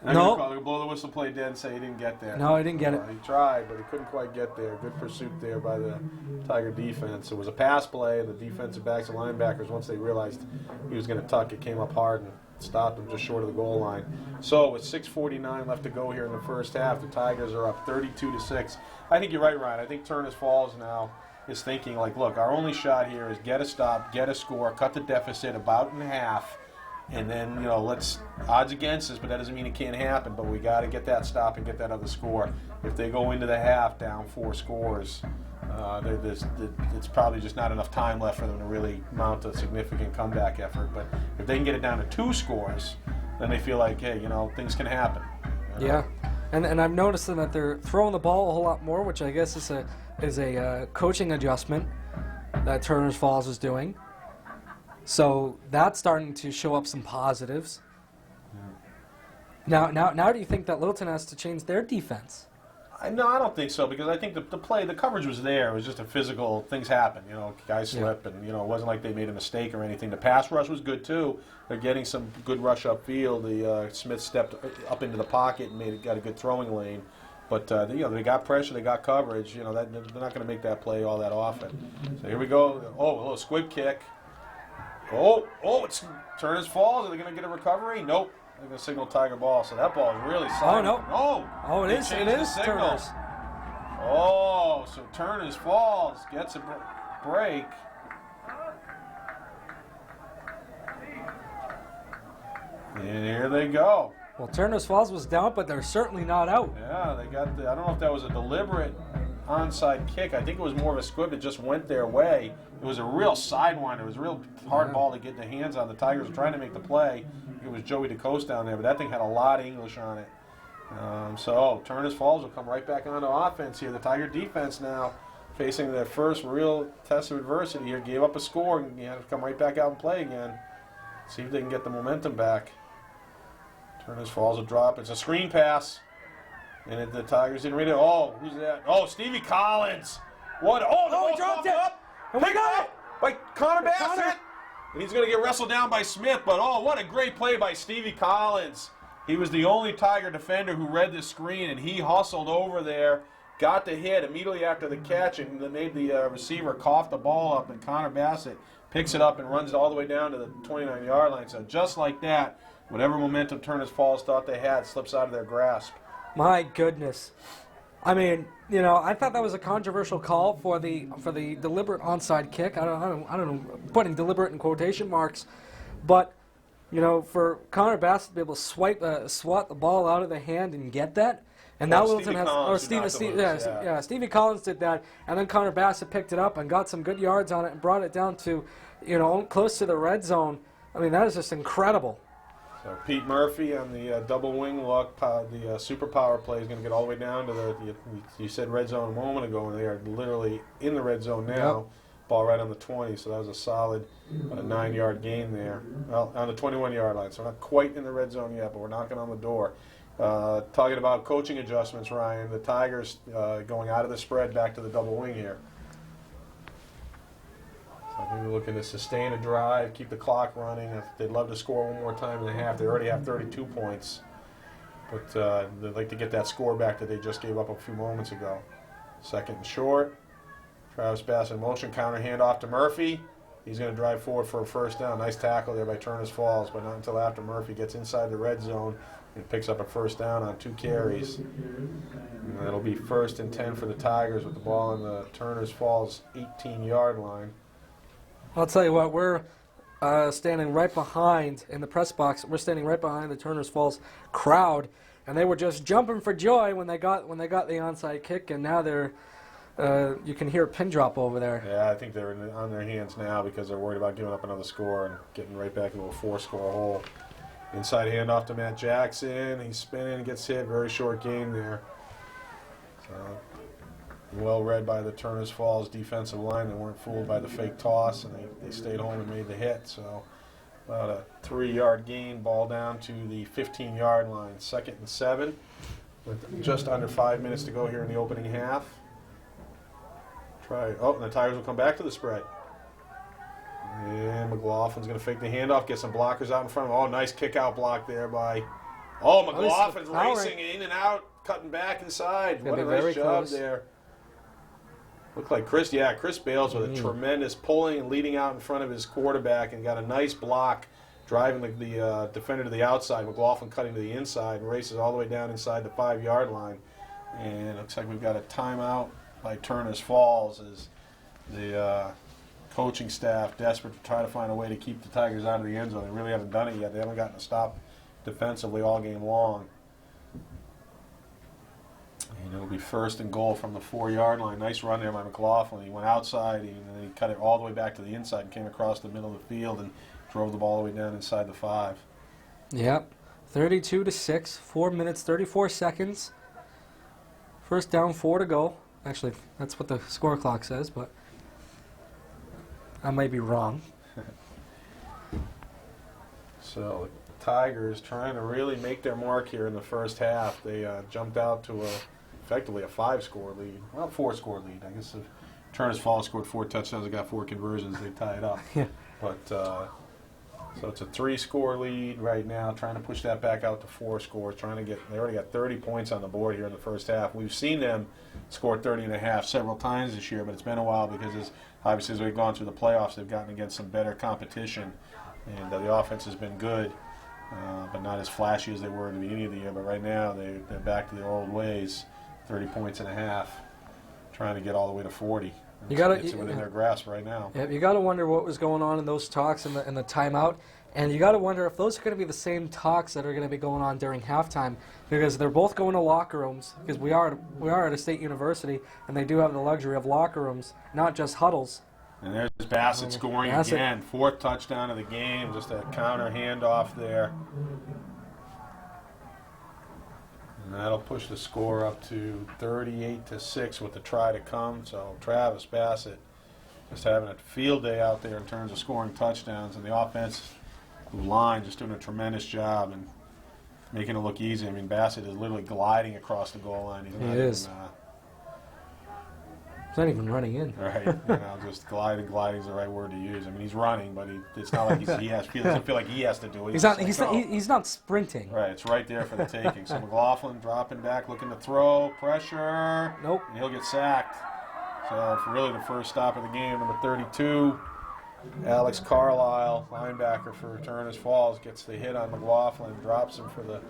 No. Probably gonna blow the whistle, play dead, and say he didn't get there. No, he didn't get it. He tried, but he couldn't quite get there. Good pursuit there by the Tiger defense. It was a pass play, and the defensive backs and linebackers, once they realized he was going to tuck, it came up hard and stopped him just short of the goal line. So with 6:49 left to go here in the first half, the Tigers are up 32-6. I think you're right, Ryan. I think Turner's Falls now is thinking, like, look, our only shot here is get a stop, get a score, cut the deficit about in half, and then, let's odds against us, but that doesn't mean it can't happen. But we got to get that stop and get that other score. If they go into the half down 4 scores, it's probably just not enough time left for them to really mount a significant comeback effort. But if they can get it down to 2 scores, then they feel like, hey, things can happen. Yeah, and I've noticed that they're throwing the ball a whole lot more, which I guess is a coaching adjustment that Turner's Falls is doing. So that's starting to show up some positives. Yeah. Now do you think that Littleton has to change their defense? No, I don't think so, because I think the coverage was there. It was just a physical, things happen. Guys slip, and it wasn't like they made a mistake or anything. The pass rush was good too. They're getting some good rush upfield. The Smith stepped up into the pocket and got a good throwing lane. But they got pressure, they got coverage. They're not going to make that play all that often. So here we go. Oh, a little squib kick. Oh, it's Turner's Falls. Are they going to get a recovery? Nope. They're going to signal Tiger ball. So that ball is really solid. Oh, no. No. Oh, it is Turner's. Oh, so Turner's Falls gets a break. And here they go. Well, Turner's Falls was down, but they're certainly not out. Yeah, they got I don't know if that was a deliberate onside kick. I think it was more of a squib that just went their way. It was a real sidewinder. It was a real hard ball to get their hands on. The Tigers were trying to make the play. It was Joey DeCoste down there, but that thing had a lot of English on it. So Turner's Falls will come right back onto offense here. The Tiger defense now facing their first real test of adversity here. Gave up a score and have to come right back out and play again. See if they can get the momentum back. Turner's Falls will drop. It's a screen pass. And the Tigers didn't read it. Oh, who's that? Oh, Stevie Collins. What? Oh, he dropped it. And we got it. By Connor Bassett. And he's going to get wrestled down by Smith. But, what a great play by Stevie Collins. He was the only Tiger defender who read the screen, and he hustled over there got the hit immediately after the catch and made the receiver cough the ball up, and Connor Bassett picks it up and runs it all the way down to the 29-yard line. So just like that, whatever momentum Turner's Falls thought they had slips out of their grasp. My goodness. I mean, you know, I thought that was a controversial call for the deliberate onside kick. I don't know, putting deliberate in quotation marks, but you know, for Connor Bassett to be able to swat the ball out of the hand and get that, and now Littleton has, Stevie Collins did that, and then Connor Bassett picked it up and got some good yards on it and brought it down to, you know, close to the red zone. I mean, that is just incredible. So Pete Murphy on the double wing look, the super power play is going to get all the way down to the, you said red zone a moment ago, and they are literally in the red zone now. Yep. Ball right on the 20, so that was a solid 9-yard gain there. Well, on the 21-yard line, so we're not quite in the red zone yet, but we're knocking on the door. Talking about coaching adjustments, Ryan, the Tigers going out of the spread back to the double wing here. So I think we're looking to sustain a drive, keep the clock running. If they'd love to score one more time in the half. They already have 32 points. But they'd like to get that score back that they just gave up a few moments ago. Second and short. Travis Bassett in motion, counter handoff to Murphy. He's going to drive forward for a first down. Nice tackle there by Turner's Falls, but not until after Murphy gets inside the red zone and picks up a first down on 2 carries. And that'll be 1st and 10 for the Tigers with the ball on the Turner's Falls 18-yard line. I'll tell you what, we're standing right behind in the press box. We're standing right behind the Turner's Falls crowd, and they were just jumping for joy when they got the onside kick, and now they're you can hear a pin drop over there. Yeah, I think they're on their hands now because they're worried about giving up another score and getting right back into a 4-score hole. Inside handoff to Matt Jackson. He's spinning and gets hit. Very short gain there. So, well read by the Turner's Falls defensive line. They weren't fooled by the fake toss, and they stayed home and made the hit. So about a 3-yard gain, ball down to the 15-yard line. 2nd and 7 with just under 5 minutes to go here in the opening half. And the Tigers will come back to the spread. And McLaughlin's going to fake the handoff, get some blockers out in front of him. Oh, nice kick-out block there by... Oh, McLaughlin's racing in and out, cutting back inside. What a nice job there. Looked like Chris Bales with a tremendous pulling and leading out in front of his quarterback and got a nice block, driving the defender to the outside. McLaughlin cutting to the inside and races all the way down inside the 5-yard line. And it looks like we've got a timeout by Turner's Falls as the coaching staff desperate to try to find a way to keep the Tigers out of the end zone. They really haven't done it yet. They haven't gotten a stop defensively all game long. And it'll be 1st and goal from the 4-yard line. Nice run there by McLaughlin. He went outside and he cut it all the way back to the inside and came across the middle of the field and drove the ball all the way down inside the 5. Yep. 32-6, 4 minutes, 34 seconds. First down, 4 to go. Actually, that's what the score clock says, but I might be wrong. So the Tigers trying to really make their mark here in the first half. They jumped out to effectively a 5-score lead. Well, 4-score lead. I guess if Turner's Falls scored 4 touchdowns and got 4 conversions, they tie it up. Yeah. But so it's a 3-score lead right now, trying to push that back out to 4 scores, they already got 30 points on the board here in the first half. We've seen them score 30.5 several times this year, but it's been a while because obviously as we've gone through the playoffs, they've gotten against some better competition, and the offense has been good, but not as flashy as they were at the beginning of the year. But right now, they're back to their old ways, 30 points and a half, trying to get all the way to 40. It's within their grasp right now. Yeah, you got to wonder what was going on in those talks in the timeout, and you got to wonder if those are going to be the same talks that are going to be going on during halftime, because they're both going to locker rooms. Because we are at a state university, and they do have the luxury of locker rooms, not just huddles. And there's Bassett scoring again, 4th touchdown of the game, just a counter handoff there. And that'll push the score up to 38-6 with the try to come. So Travis Bassett just having a field day out there in terms of scoring touchdowns, and the offensive line just doing a tremendous job and making it look easy. I mean, Bassett is literally gliding across the goal line. He's not He's not even running in. Right, just gliding's the right word to use. I mean, he's running, but it's not like he doesn't feel like he has to do it. He's not sprinting. Right, it's right there for the taking. So McLaughlin dropping back, looking to throw, pressure. Nope. And he'll get sacked. So for really the first stop of the game, number 32, Alex Carlisle, linebacker for Turners Falls, gets the hit on McLaughlin, drops him for the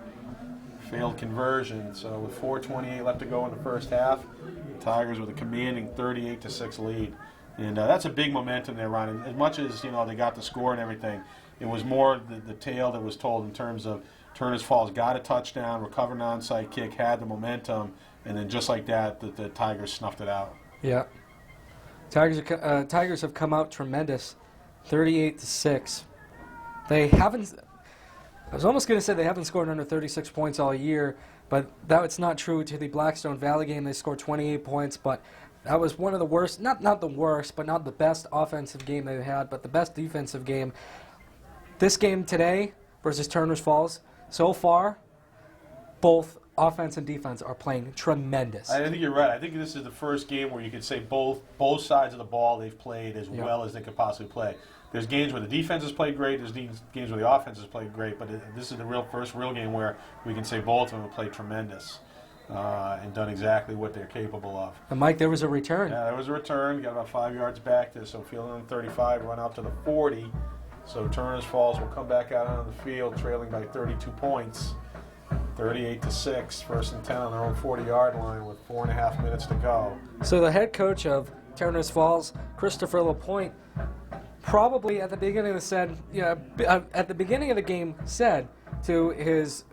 failed conversion. So with 4:28 left to go in the first half, the Tigers with a commanding 38-6 lead. And that's a big momentum there, Ryan. As much as they got the score and everything, it was more the tale that was told in terms of Turners Falls got a touchdown, recovered an onside kick, had the momentum, and then just like that, the Tigers snuffed it out. Yeah. Tigers have come out tremendous, 38-6. They haven't. I was almost going to say they haven't scored under 36 points all year, but it's not true. To the Blackstone Valley game, they scored 28 points, but that was one of the worst, not the worst, but not the best offensive game they've had, but the best defensive game. This game today versus Turners Falls, so far, both offense and defense are playing tremendous. I think you're right. I think this is the first game where you could say both sides of the ball they've played as well as they could possibly play. There's games where the defense has played great. There's games where the offense has played great. But this is the first real game where we can say both of them have played tremendous and done exactly what they're capable of. And Mike, there was a return. Yeah, there was a return. Got about 5 yards back there. So field on 35, run out to the 40. So Turners Falls will come back out on the field trailing by 32 points. 38-6, first and 10 on their own 40-yard line with 4.5 minutes to go. So the head coach of Turners Falls, Christopher LaPointe, probably at the beginning of the game said to his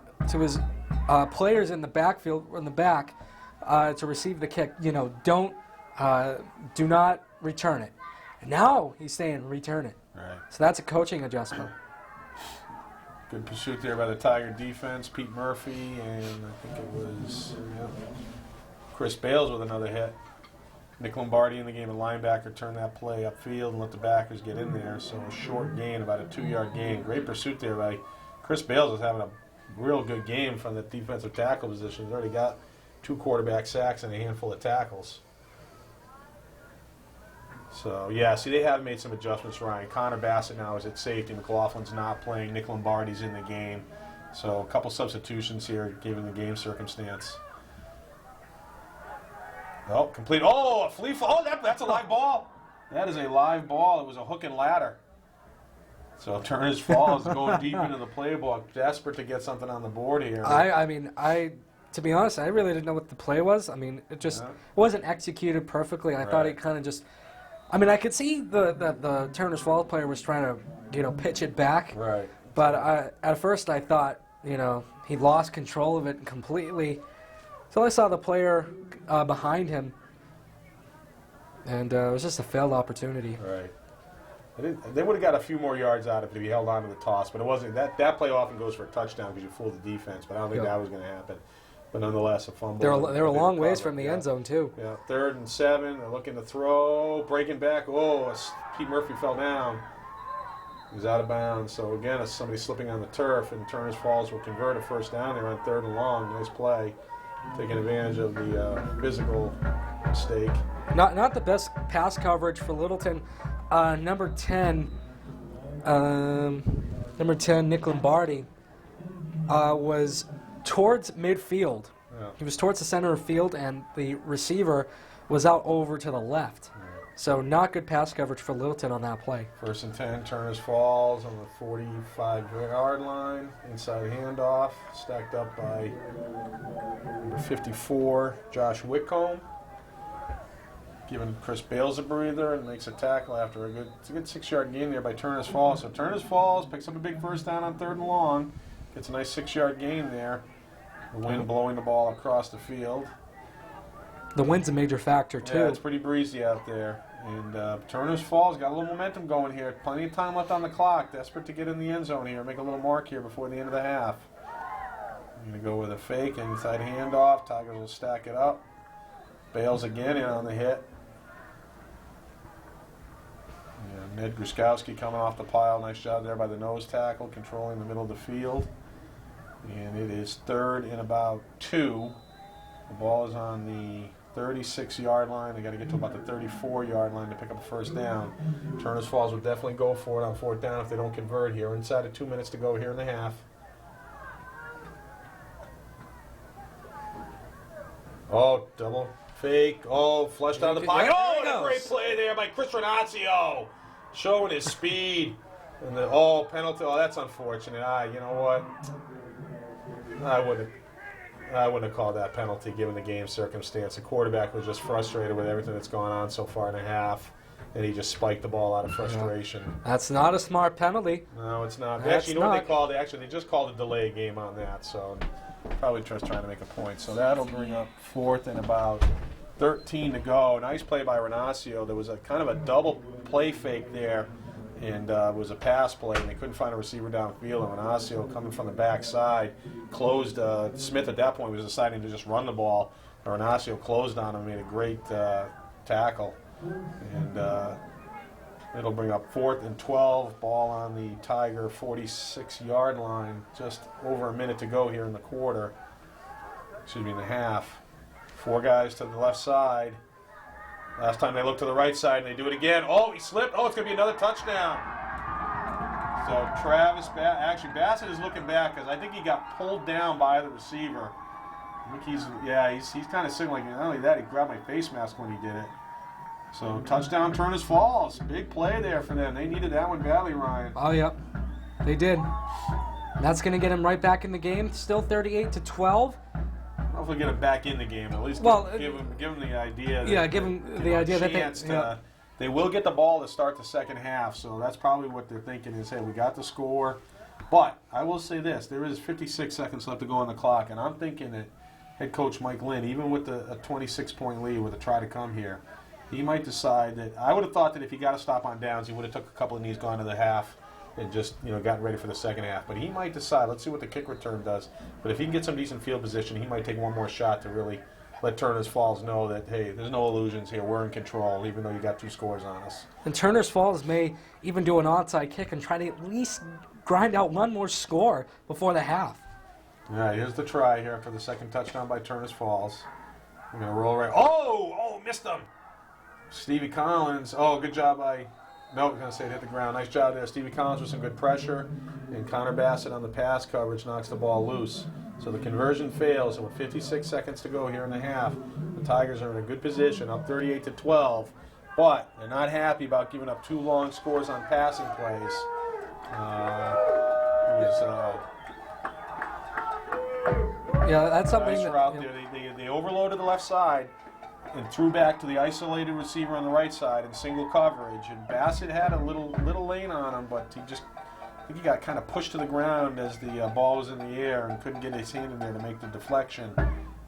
players in the backfield in the back to receive the kick, do not return it. And now he's saying return it. Right. So that's a coaching adjustment. Good pursuit there by the Tiger defense. Pete Murphy, and I think it was Chris Bales with another hit. Nick Lombardi in the game, a linebacker, turned that play upfield and let the backers get in there. So a short gain, about a 2-yard gain. Great pursuit there by Chris Bales. Is having a real good game from the defensive tackle position. He's already got 2 quarterback sacks and a handful of tackles. So, they have made some adjustments, Ryan. Connor Bassett now is at safety. McLaughlin's not playing. Nick Lombardi's in the game. So, a couple substitutions here, given the game circumstance. Oh, complete. Oh, a flea. Oh, that's a live ball. That is a live ball. It was a hook and ladder. So, Turners Falls going deep into the playbook, desperate to get something on the board here. To be honest, I really didn't know what the play was. I mean, it just wasn't executed perfectly. I thought it kind of just... I mean, I could see the Turners Falls player was trying to, pitch it back. Right. But at first I thought, he lost control of it completely. So I saw the player behind him, and it was just a failed opportunity. Right. They would have got a few more yards out if he held on to the toss, but it wasn't. That play often goes for a touchdown because you fool the defense, but I don't think that was going to happen. But nonetheless, a fumble. They were a long ways from the end zone, too. Yeah, 3rd and 7. They're looking to throw, breaking back. Oh, Pete Murphy fell down. He's out of bounds. So, again, it's somebody slipping on the turf, and Turners Falls will convert a first down there on 3rd and long. Nice play, taking advantage of the physical mistake. Not the best pass coverage for Littleton. Number 10, Nick Lombardi, was towards midfield. Yeah. He was towards the center of field, and the receiver was out over to the left. Right. So not good pass coverage for Littleton on that play. 1st and 10, Turners Falls on the 45-yard line. Inside handoff, stacked up by number 54, Josh Whitcomb. Giving Chris Bales a breather and makes a tackle after it's a good 6-yard gain there by Turners Falls. So Turners Falls picks up a big first down on 3rd and long. Gets a nice 6-yard gain there. The wind blowing the ball across the field. The wind's a major factor, too. Yeah, it's pretty breezy out there. And Turners Falls got a little momentum going here. Plenty of time left on the clock. Desperate to get in the end zone here. Make a little mark here before the end of the half. I'm going to go with a fake inside handoff. Tigers will stack it up. Bales again in on the hit. Yeah, Ned Gruskowski coming off the pile. Nice job there by the nose tackle, controlling the middle of the field. And it is 3rd and about 2. The ball is on the 36-yard line. They got to get to about the 34-yard line to pick up a first down. Turner's Falls will definitely go for it on 4th down if they don't convert here. Inside of 2 minutes to go here in the half. Oh, double fake. Oh, flushed out of the pocket. Oh, and a great play there by Chris Renazio, showing his speed. And the penalty. Oh, that's unfortunate. You know what? I wouldn't have called that penalty given the game circumstance. The quarterback was just frustrated with everything that's gone on so far in the half, and he just spiked the ball out of frustration. That's not a smart penalty. No, it's not. That's Actually, you know what not. they called? They just called a delay game on that, so probably just trying to make a point. So that'll bring up 4th and about 13 to go. Nice play by Renazio. There was a kind of a double play fake there, and it was a pass play, and they couldn't find a receiver downfield. And Renazio, coming from the backside, closed. Smith at that point was deciding to just run the ball. Renazio closed on him, made a great tackle, and it'll bring up 4th and 12. Ball on the Tiger 46-yard line. Just over a minute to go here in the quarter. Excuse me, in the half. 4 guys to the left side. Last time they looked to the right side, and they do it again. Oh, he slipped. Oh, it's going to be another touchdown. So actually Bassett is looking back because I think he got pulled down by the receiver. I think he's kind of signaling. Not only that, he grabbed my face mask when he did it. So touchdown, Turner's Falls. Big play there for them. They needed that one badly, Ryan. Oh, yep. They did. That's going to get him right back in the game. Still 38-12. Hopefully get him back in the game. At least give him the idea. Give him the idea that they will get the ball to start the second half. So that's probably what they're thinking is, hey, we got the score. But I will say this: there is 56 seconds left to go on the clock, and I'm thinking that head coach Mike Lynn, even with a 26-point lead with a try to come here, he might decide that. I would have thought that if he got a stop on downs, he would have took a couple of knees, gone to the half, and just gotten ready for the second half. But he might decide. Let's see what the kick return does. But if he can get some decent field position, he might take one more shot to really let Turner's Falls know that, hey, there's no illusions here. We're in control, even though you got 2 scores on us. And Turner's Falls may even do an onside kick and try to at least grind out one more score before the half. All right, here's the try here after the second touchdown by Turner's Falls. We're going to roll right. Oh, missed him. Stevie Collins. Oh, good job by. No, I was going to say it hit the ground. Nice job there. Stevie Collins with some good pressure. And Connor Bassett on the pass coverage knocks the ball loose. So the conversion fails. And with 56 seconds to go here in the half, the Tigers are in a good position, up 38-12. But they're not happy about giving up 2 long scores on passing plays. That's something. Nice route there. They overloaded the left side and threw back to the isolated receiver on the right side in single coverage. And Bassett had a little lane on him, but I think he got kind of pushed to the ground as the ball was in the air and couldn't get his hand in there to make the deflection.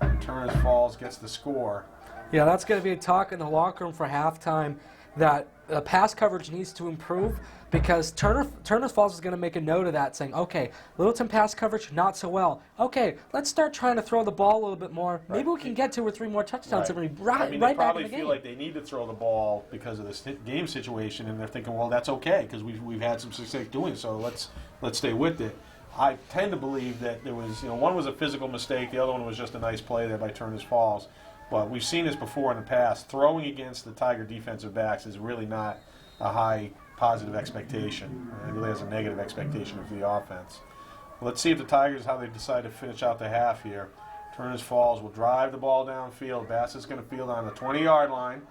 And Turner's Falls gets the score. Yeah, that's going to be a talk in the locker room for halftime that pass coverage needs to improve because Turner's Falls is going to make a note of that, saying, okay, Littleton pass coverage, not so well. Okay, let's start trying to throw the ball a little bit more. Right. Maybe we can get 2 or 3 more touchdowns and be They right back in the game. probably feel like they need to throw the ball because of this game situation, and they're thinking, well, that's okay because we've had some success doing so. Let's stay with it. I tend to believe that there was, one was a physical mistake, the other one was just a nice play there by Turner's Falls. But we've seen this before in the past. Throwing against the Tiger defensive backs is really not a high positive expectation. It really has a negative expectation for the offense. Let's see if the Tigers, how they decide to finish out the half here. Turner's Falls will drive the ball downfield. Bassett's going to field on the 20-yard line.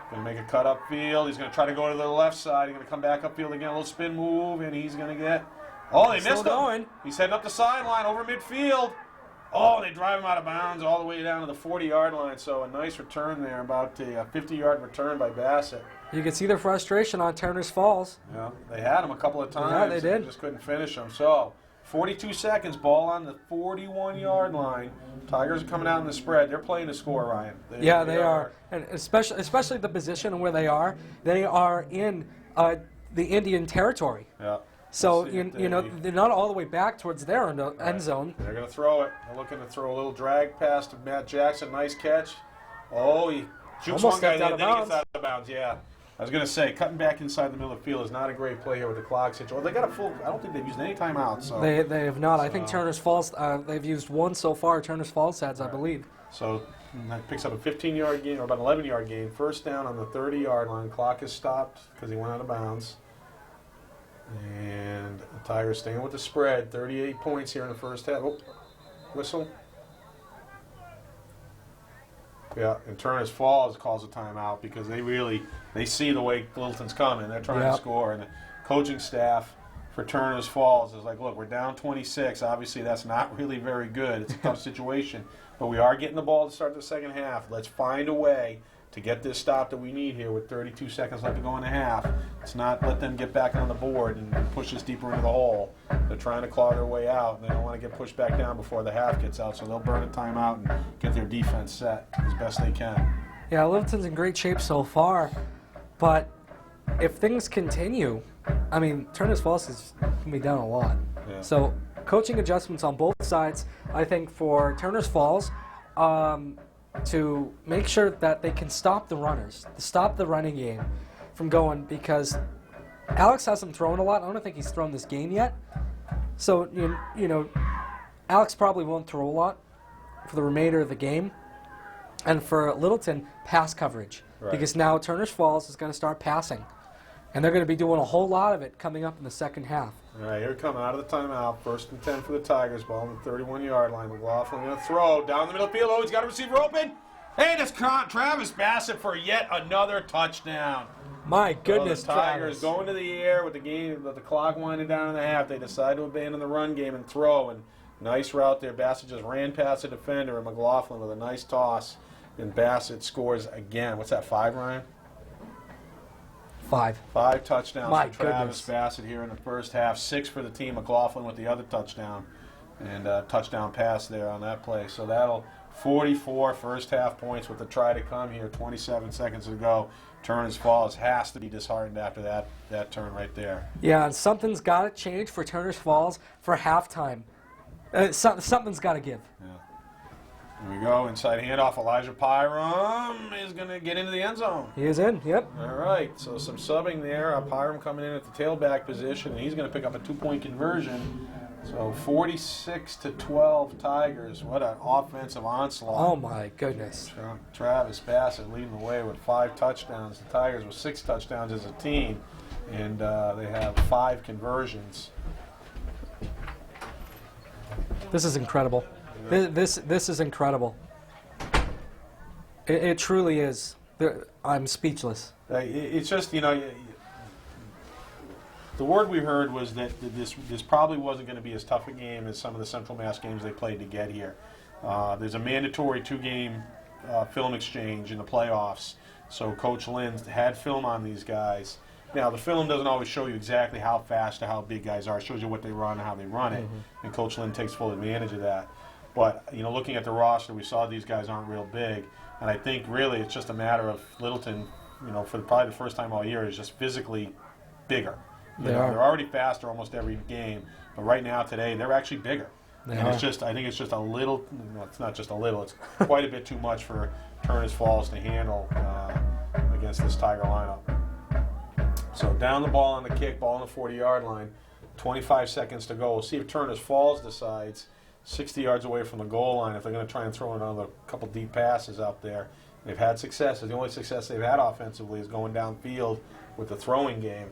Going to make a cut upfield. He's going to try to go to the left side. He's going to come back upfield again, a little spin move, and he's going to get... Oh, they missed him. He's heading up the sideline over midfield. Oh, they drive him out of bounds all the way down to the 40-yard line. So a nice return there, about a 50-yard return by Bassett. You can see their frustration on Turner's Falls. Yeah, they had him a couple of times. Yeah, they did. Just couldn't finish him. So 42 seconds, ball on the 41-yard line. Tigers are coming out in the spread. They're playing to score, Ryan. They are. And especially the position where they are. They are in the Indian territory. Yeah. So, they're not all the way back towards their end zone. They're going to throw it. They're looking to throw a little drag pass to Matt Jackson. Nice catch. Oh, he shoots one guy there, then he gets out of bounds. Yeah. I was going to say, cutting back inside the middle of the field is not a great play here with the clock situation. Well, they got a full, I don't think they've used any timeouts. So. They have not. I think Turner's Falls, they've used one so far. Turner's Falls has, I believe. So And picks up a 15-yard gain, or about 11-yard gain. First down on the 30-yard line. Clock is stopped because he went out of bounds. And the Tigers staying with the spread. 38 points here in the first half. Oh, whistle. Yeah, and Turner's Falls calls a timeout because they see the way Littleton's coming. They're trying to score. And the coaching staff for Turner's Falls is like, look, we're down 26. Obviously, that's not really very good. It's a tough situation. But we are getting the ball to start the second half. Let's find a way to get this stop that we need here with 32 seconds left to go in the half. Let's not let them get back on the board and push us deeper into the hole. They're trying to claw their way out, and they don't want to get pushed back down before the half gets out, so they'll burn a timeout and get their defense set as best they can. Yeah, Littleton's in great shape so far, but if things continue, I mean, Turner's Falls is going to be down a lot. Yeah. So coaching adjustments on both sides, I think, for Turner's Falls, to make sure that they can stop the runners, to stop the running game from going, because Alex hasn't thrown a lot. I don't think he's thrown this game yet. So, you know, Alex probably won't throw a lot for the remainder of the game. And for Littleton, pass coverage. Right. Because now Turner's Falls is going to start passing. And they're going to be doing a whole lot of it coming up in the second half. All right, here coming out of the timeout. 1st and 10 for the Tigers. Ball on the 31-yard line. McLaughlin going to throw. Down the middle of the field. Oh, he's got a receiver open. Hey, that's Travis Bassett for yet another touchdown. My goodness, the Tigers Travis. going to the air with the clock winding down in the half. They decide to abandon the run game and throw. And nice route there. Bassett just ran past the defender, and McLaughlin with a nice toss. And Bassett scores again. What's that, 5, Ryan? 5. 5 touchdowns My for Travis goodness. Bassett here in the first half. 6 for the team. McLaughlin with the other touchdown. And touchdown pass there on that play. So that'll 44 first half points with the try to come here. 27 seconds to go. Turner's Falls has to be disheartened after that turn right there. Yeah, and something's got to change for Turner's Falls for halftime. Something's got to give. Yeah. Here we go. Inside handoff. Elijah Pyram is going to get into the end zone. He is in, yep. All right. So some subbing there. Pyram coming in at the tailback position, and he's going to pick up a 2-point conversion. So 46-12 Tigers. What an offensive onslaught. Oh, my goodness. Travis Bassett leading the way with 5 touchdowns. The Tigers with 6 touchdowns as a team, and they have 5 conversions. This is incredible. This is incredible. It truly is. I'm speechless. It's just, you know, the word we heard was that this probably wasn't going to be as tough a game as some of the Central Mass games they played to get here. There's a mandatory 2-game film exchange in the playoffs, so Coach Lynn had film on these guys. Now, the film doesn't always show you exactly how fast or how big guys are. It shows you what they run and how they run it, and Coach Lynn takes full advantage of that. But, you know, looking at the roster, we saw these guys aren't real big, and I think really it's just a matter of Littleton, you know, for probably the first time all year, is just physically bigger. They're already faster almost every game, but right now today they're actually bigger. It's just, I think it's just a little. No, it's not just a little. It's quite a bit too much for Turner's Falls to handle against this Tiger lineup. So down the ball on the kick, ball on the 40-yard line. 25 seconds to go. We'll see if Turner's Falls decides 60 yards away from the goal line if they're going to try and throw another couple deep passes out there. They've had success. The only success they've had offensively is going downfield with the throwing game.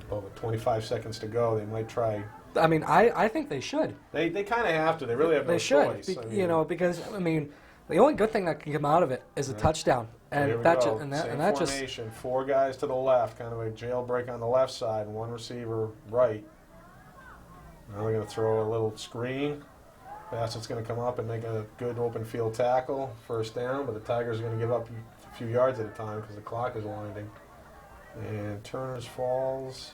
But with 25 seconds to go, they might try. I mean, I think they should. They kind of have to. They really have no choice. They should. You know, because, I mean, the only good thing that can come out of it is a touchdown. And here we that, go. and that just. Formation. 4 guys to the left, kind of a jailbreak on the left side, 1 receiver right. Now they're going to throw a little screen. Bassett's going to come up and make a good open field tackle, first down, but the Tigers are going to give up a few yards at a time because the clock is winding. And Turner's Falls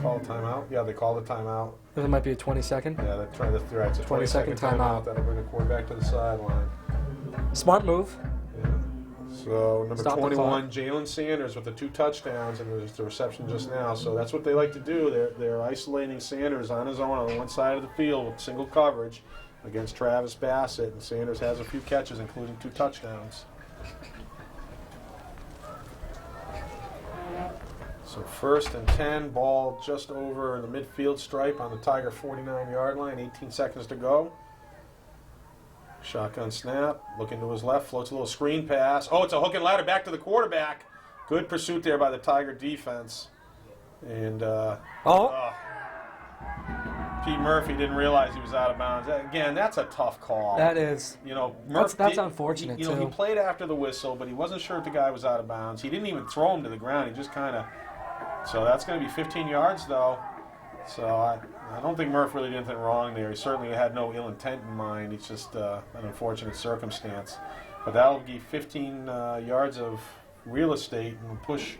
call a timeout. Yeah, they called a timeout. There might be a 20-second. Yeah, that's right. It's a 20-second timeout. That'll bring the quarterback to the sideline. Smart move. Yeah. So number Stop the 21, Jalen Sanders with the 2 touchdowns, and there's the reception just now. So that's what they like to do. They're isolating Sanders on his own on one side of the field with single coverage against Travis Bassett, and Sanders has a few catches, including 2 touchdowns. So 1st and 10, ball just over the midfield stripe on the Tiger 49-yard line, 18 seconds to go. Shotgun snap, looking to his left, floats a little screen pass. Oh, it's a hook and ladder back to the quarterback. Good pursuit there by the Tiger defense. And Pete Murphy didn't realize he was out of bounds. Again, that's a tough call. That is. You know, That's unfortunate, he too. He played after the whistle, but he wasn't sure if the guy was out of bounds. He didn't even throw him to the ground. He just kind of. So that's going to be 15 yards, though. So I don't think Murph really did anything wrong there. He certainly had no ill intent in mind. It's just an unfortunate circumstance. But that'll give 15 yards of real estate and push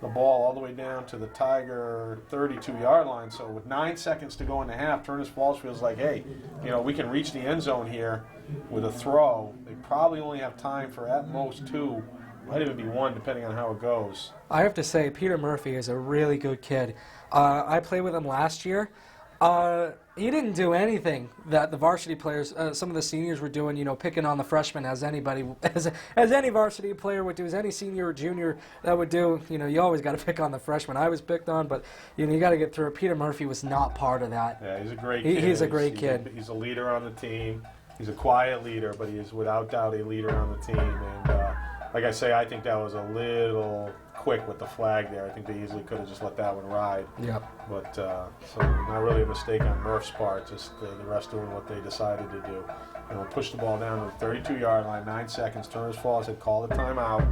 the ball all the way down to the Tiger 32-yard line. So with 9 seconds to go in the half, Turners Falls feels like, hey, you know, we can reach the end zone here with a throw. They probably only have time for at most 2. Might even be 1, depending on how it goes. I have to say, Peter Murphy is a really good kid. I played with him last year. He didn't do anything that the varsity players, some of the seniors were doing, you know, picking on the freshmen as anybody, as any varsity player would do, as any senior or junior that would do. You know, you always got to pick on the freshmen. I was picked on, but you know, you got to get through it. Peter Murphy was not part of that. Yeah, he's a great kid. He's a great kid. He's a leader on the team. He's a quiet leader, but he is without doubt a leader on the team. And like I say, I think that was a little quick with the flag there. I think they easily could have just let that one ride. Yep. But so not really a mistake on Murph's part, just the refs doing what they decided to do. You know, push the ball down to the 32-yard line, 9 seconds. Turners Falls had called a timeout.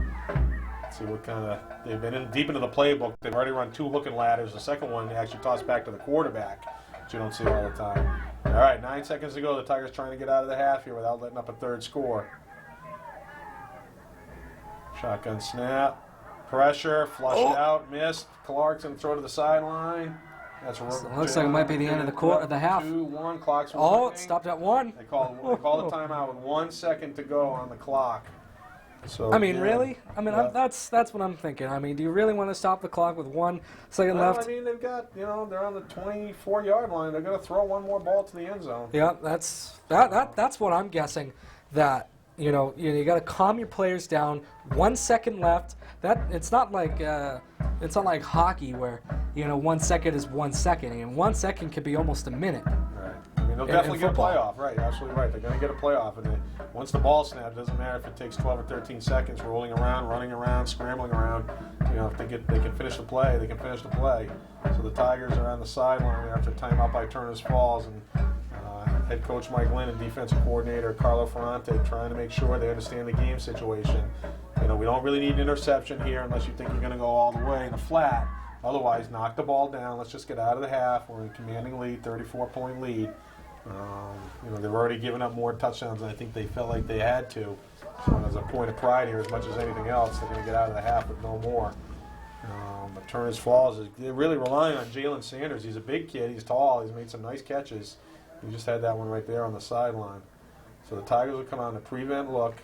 Let's see what kind of, they've been in deep into the playbook. They've already run 2 hook and ladders. The second one they actually tossed back to the quarterback, which you don't see all the time. All right, 9 seconds to go. The Tigers trying to get out of the half here without letting up a third score. Shotgun snap. Pressure, flush it out, missed. Clarkson throw to the sideline. That's So it looks like it might be the end of the quarter, the half. 2-1, clock's Oh, running. it stopped at 1. They call the timeout with 1 second to go on the clock. So I mean, yeah. really? I mean, Yeah. that's what I'm thinking. I mean, do you really want to stop the clock with 1 second Well, left? I mean, they've got, you know, they're on the 24-yard line. They're going to throw one more ball to the end zone. Yeah, that's what I'm guessing. That you know, you got to calm your players down. 1 second left. That it's not like hockey where, you know, 1 second is 1 second. I mean, 1 second could be almost a minute. Right. I mean, they'll definitely get a playoff. Right, absolutely right. They're going to get a playoff, and once the ball snaps, it doesn't matter if it takes 12 or 13 seconds, rolling around, running around, scrambling around. You know, if they can finish the play, they can finish the play. So the Tigers are on the sideline after timeout by Turners Falls, and head coach Mike Lynn and defensive coordinator Carlo Ferrante trying to make sure they understand the game situation. You know, we don't really need an interception here unless you think you're going to go all the way in a flat. Otherwise, knock the ball down. Let's just get out of the half. We're in commanding lead, 34-point lead. You know, they've already given up more touchdowns than I think they felt like they had to. So as a point of pride here, as much as anything else, they're going to get out of the half with no more. But Turners Falls, they're really relying on Jalen Sanders. He's a big kid. He's tall. He's made some nice catches. We just had that one right there on the sideline. So the Tigers will come out in a prevent look.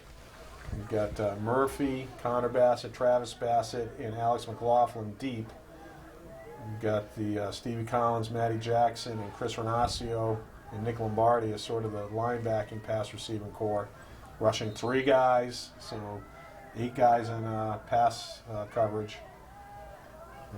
We've got Murphy, Connor Bassett, Travis Bassett, and Alex McLaughlin deep. We've got the Stevie Collins, Matty Jackson, and Chris Renacio, and Nick Lombardi as sort of the linebacking pass receiving core. Rushing 3 guys, so 8 guys in pass coverage.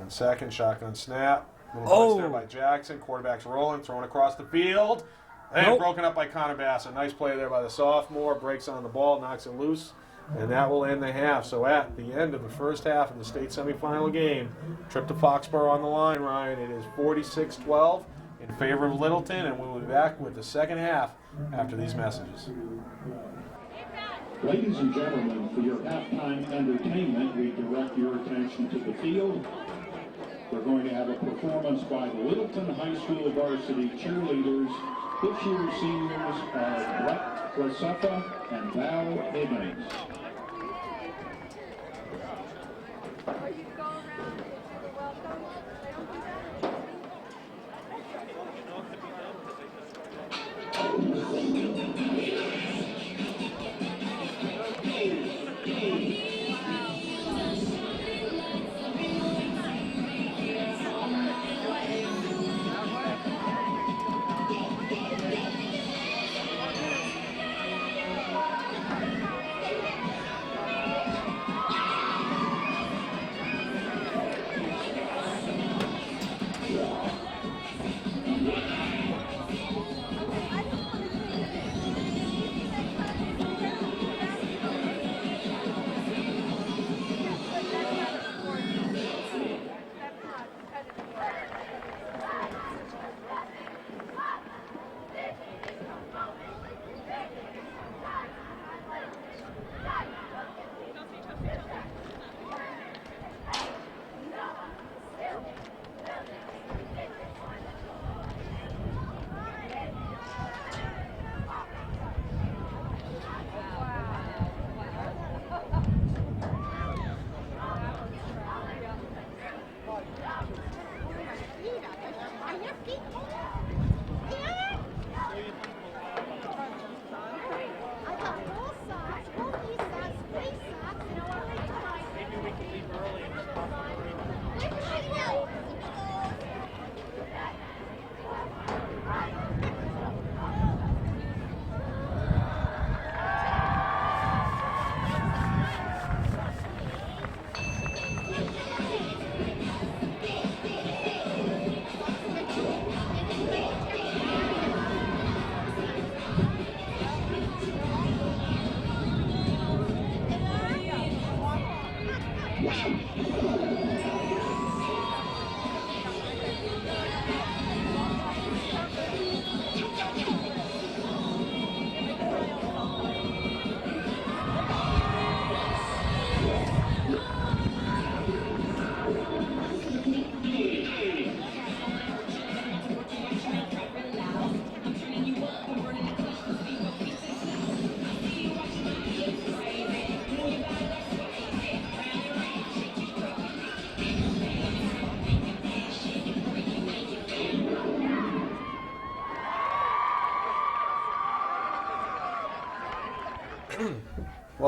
And second, shotgun snap. Little blitz there by Jackson. Quarterback's rolling, throwing across the field. And broken up by Connor Bassett. Nice play there by the sophomore. Breaks on the ball, knocks it loose. And that will end the half. So at the end of the first half of the state semifinal game, trip to Foxborough on the line, Ryan. It is 46-12 in favor of Littleton. And we'll be back with the second half after these messages. Ladies and gentlemen, for your halftime entertainment, we direct your attention to the field. We're going to have a performance by the Littleton High School varsity cheerleaders. This year's seniors are Brett Graceffa and Val Higgins.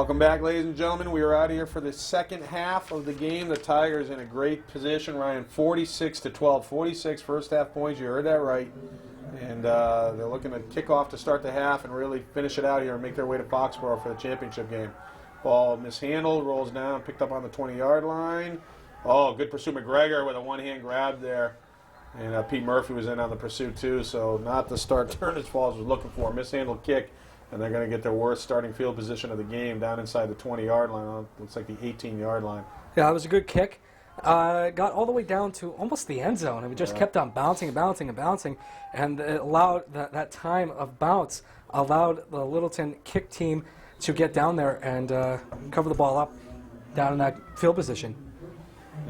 Welcome back, ladies and gentlemen. We are out here for the second half of the game. The Tigers in a great position, Ryan, 46-12. 46 first half points. You heard that right. And they're looking to kick off to start the half and really finish it out here and make their way to Foxborough for the championship game. Ball mishandled, rolls down, picked up on the 20-yard line. Oh, good pursuit. McGregor with a one-hand grab there. And Pete Murphy was in on the pursuit too, so not the start Turners Falls was looking for. Mishandled kick, and they're going to get their worst starting field position of the game down inside the 20-yard line. Looks like the 18-yard line. Yeah, it was a good kick. Got all the way down to almost the end zone, and we just kept on bouncing and bouncing and bouncing, and it allowed that time of bounce allowed the Littleton kick team to get down there and cover the ball up down in that field position.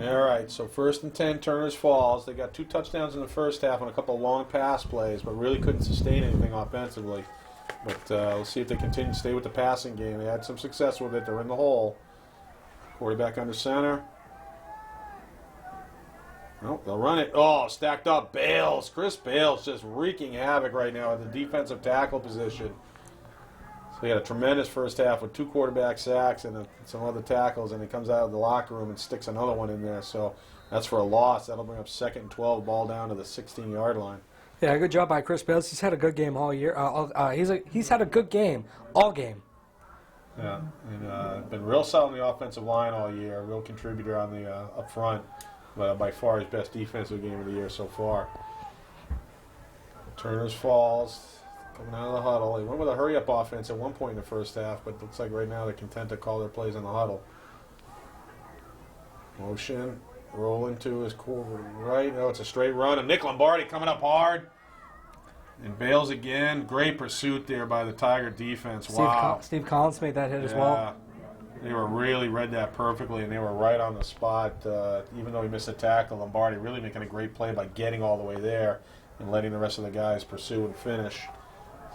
All right, so 1st and 10, Turners Falls. They got 2 touchdowns in the first half on a couple of long pass plays, but really couldn't sustain anything offensively. But we'll see if they continue to stay with the passing game. They had some success with it. They're in the hole. Quarterback under center. Oh, they'll run it. Oh, stacked up. Bales. Chris Bales just wreaking havoc right now at the defensive tackle position. So he had a tremendous first half with 2 quarterback sacks and some other tackles, and he comes out of the locker room and sticks another one in there. So that's for a loss. That'll bring up 2nd and 12, ball down to the 16-yard line. Yeah, good job by Chris Bales. He's had a good game all year. He's had a good game all game. Yeah, and been real solid on the offensive line all year. A real contributor on the up front. By far his best defensive game of the year so far. Turners Falls coming out of the huddle. They went with a hurry-up offense at one point in the first half, but it looks like right now they're content to call their plays in the huddle. Motion, rolling to his right. Oh, it's a straight run. And Nick Lombardi coming up hard. And Bales again. Great pursuit there by the Tiger defense. Wow. Steve Collins made that hit as well. They were really read that perfectly, and they were right on the spot. Even though he missed a tackle, Lombardi really making a great play by getting all the way there and letting the rest of the guys pursue and finish.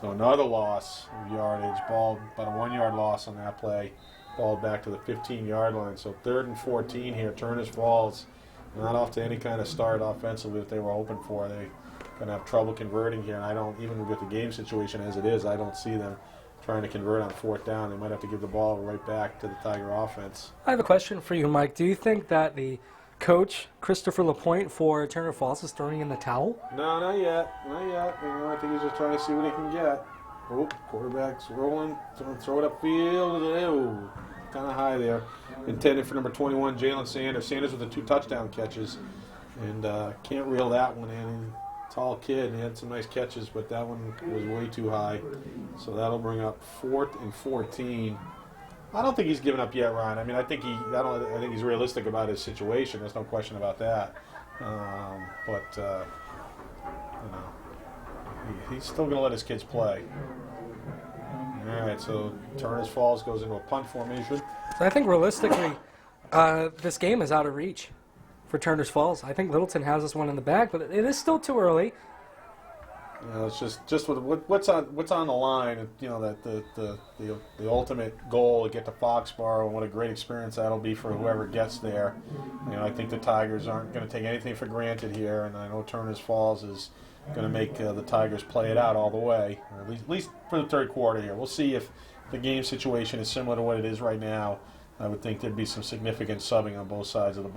So another loss of yardage. Ball, about a 1-yard loss on that play. Ball back to the 15-yard line. So 3rd and 14 here. Turners Falls not off to any kind of start offensively that they were hoping for. They're going to have trouble converting here, and I don't, even with the game situation as it is, I don't see them trying to convert on 4th down. They might have to give the ball right back to the Tiger offense. I have a question for you, Mike. Do you think that the coach, Christopher LaPointe for Turner Falls, is throwing in the towel? No, not yet. Not yet. I think he's just trying to see what he can get. Oh, quarterback's rolling. Throw it upfield. Oh, kind of high there. Intended for number 21, Jalen Sanders. Sanders with the 2 touchdown catches. And can't reel that one in. Tall kid. He had some nice catches, but that one was way too high. So that'll bring up 4th and 14. I don't think he's given up yet, Ryan. I mean, I think he's realistic about his situation. There's no question about that. He's still going to let his kids play. All right, so Turners Falls goes into a punt formation. So I think realistically, this game is out of reach for Turners Falls. I think Littleton has this one in the bag, but it is still too early. It's just what's on the line. That the ultimate goal to get to Foxborough, and what a great experience that'll be for whoever gets there. I think the Tigers aren't going to take anything for granted here, and I know Turners Falls is going to make the Tigers play it out all the way, or at least for the 3rd quarter here. We'll see if the game situation is similar to what it is right now. I would think there'd be some significant subbing on both sides of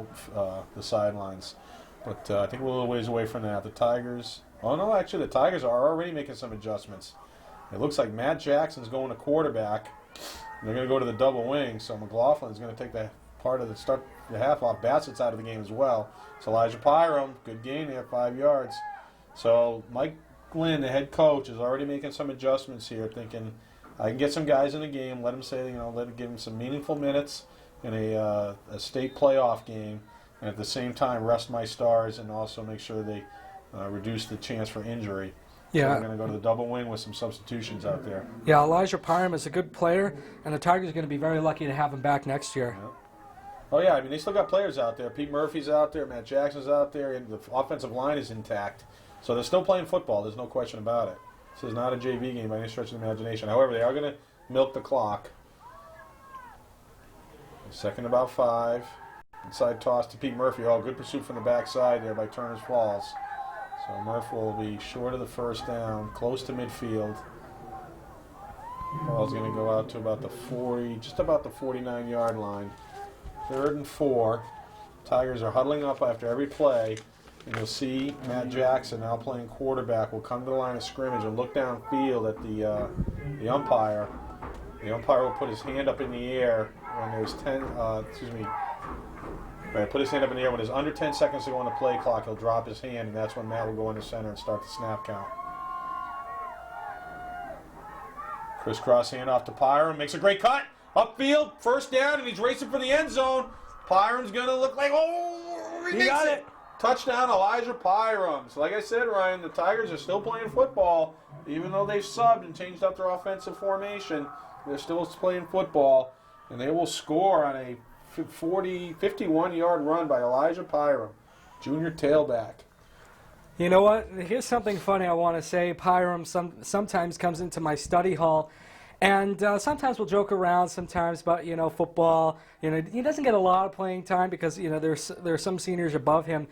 the sidelines, but I think we're a little ways away from that. The Tigers. Oh, no, actually, the Tigers are already making some adjustments. It looks like Matt Jackson's going to quarterback. They're going to go to the double wing, so McLaughlin's going to take the part of the half off. Bassett's out of the game as well. So Elijah Pyram, good gain there, 5 yards. So Mike Glynn, the head coach, is already making some adjustments here, thinking I can get some guys in the game, let him give him some meaningful minutes in a state playoff game, and at the same time rest my stars and also make sure they reduce the chance for injury. Yeah. So we're going to go to the double wing with some substitutions out there. Yeah, Elijah Pyram is a good player, and the Tigers are going to be very lucky to have him back next year. Yeah. Oh, yeah, I mean, they still got players out there. Pete Murphy's out there, Matt Jackson's out there, and the offensive line is intact. So they're still playing football. There's no question about it. This is not a JV game by any stretch of the imagination. However, they are going to milk the clock. 2nd about 5. Inside toss to Pete Murphy. Oh, good pursuit from the backside there by Turners Falls. So Murph will be short of the 1st down, close to midfield. Ball's going to go out to about the 40, just about the 49-yard line. 3rd and 4. Tigers are huddling up after every play, and you'll see Matt Jackson, now playing quarterback, will come to the line of scrimmage and look downfield at the umpire. The umpire will put his hand up in the air when there's put his hand up in the air when there's under 10 seconds to go on the play clock. He'll drop his hand, and that's when Matt will go into center and start the snap count. Crisscross handoff to Pyram, makes a great cut, upfield, first down, and he's racing for the end zone. Pyram's going to look like, he got it. Touchdown, Elijah Pyram. So like I said, Ryan, the Tigers are still playing football. Even though they've subbed and changed up their offensive formation, they're still playing football, and they will score on a 51-yard run by Elijah Pyram, junior tailback. You know what? Here's something funny I want to say. Pyram sometimes comes into my study hall, and sometimes we'll joke around sometimes about, football. He doesn't get a lot of playing time because, there are some seniors above him.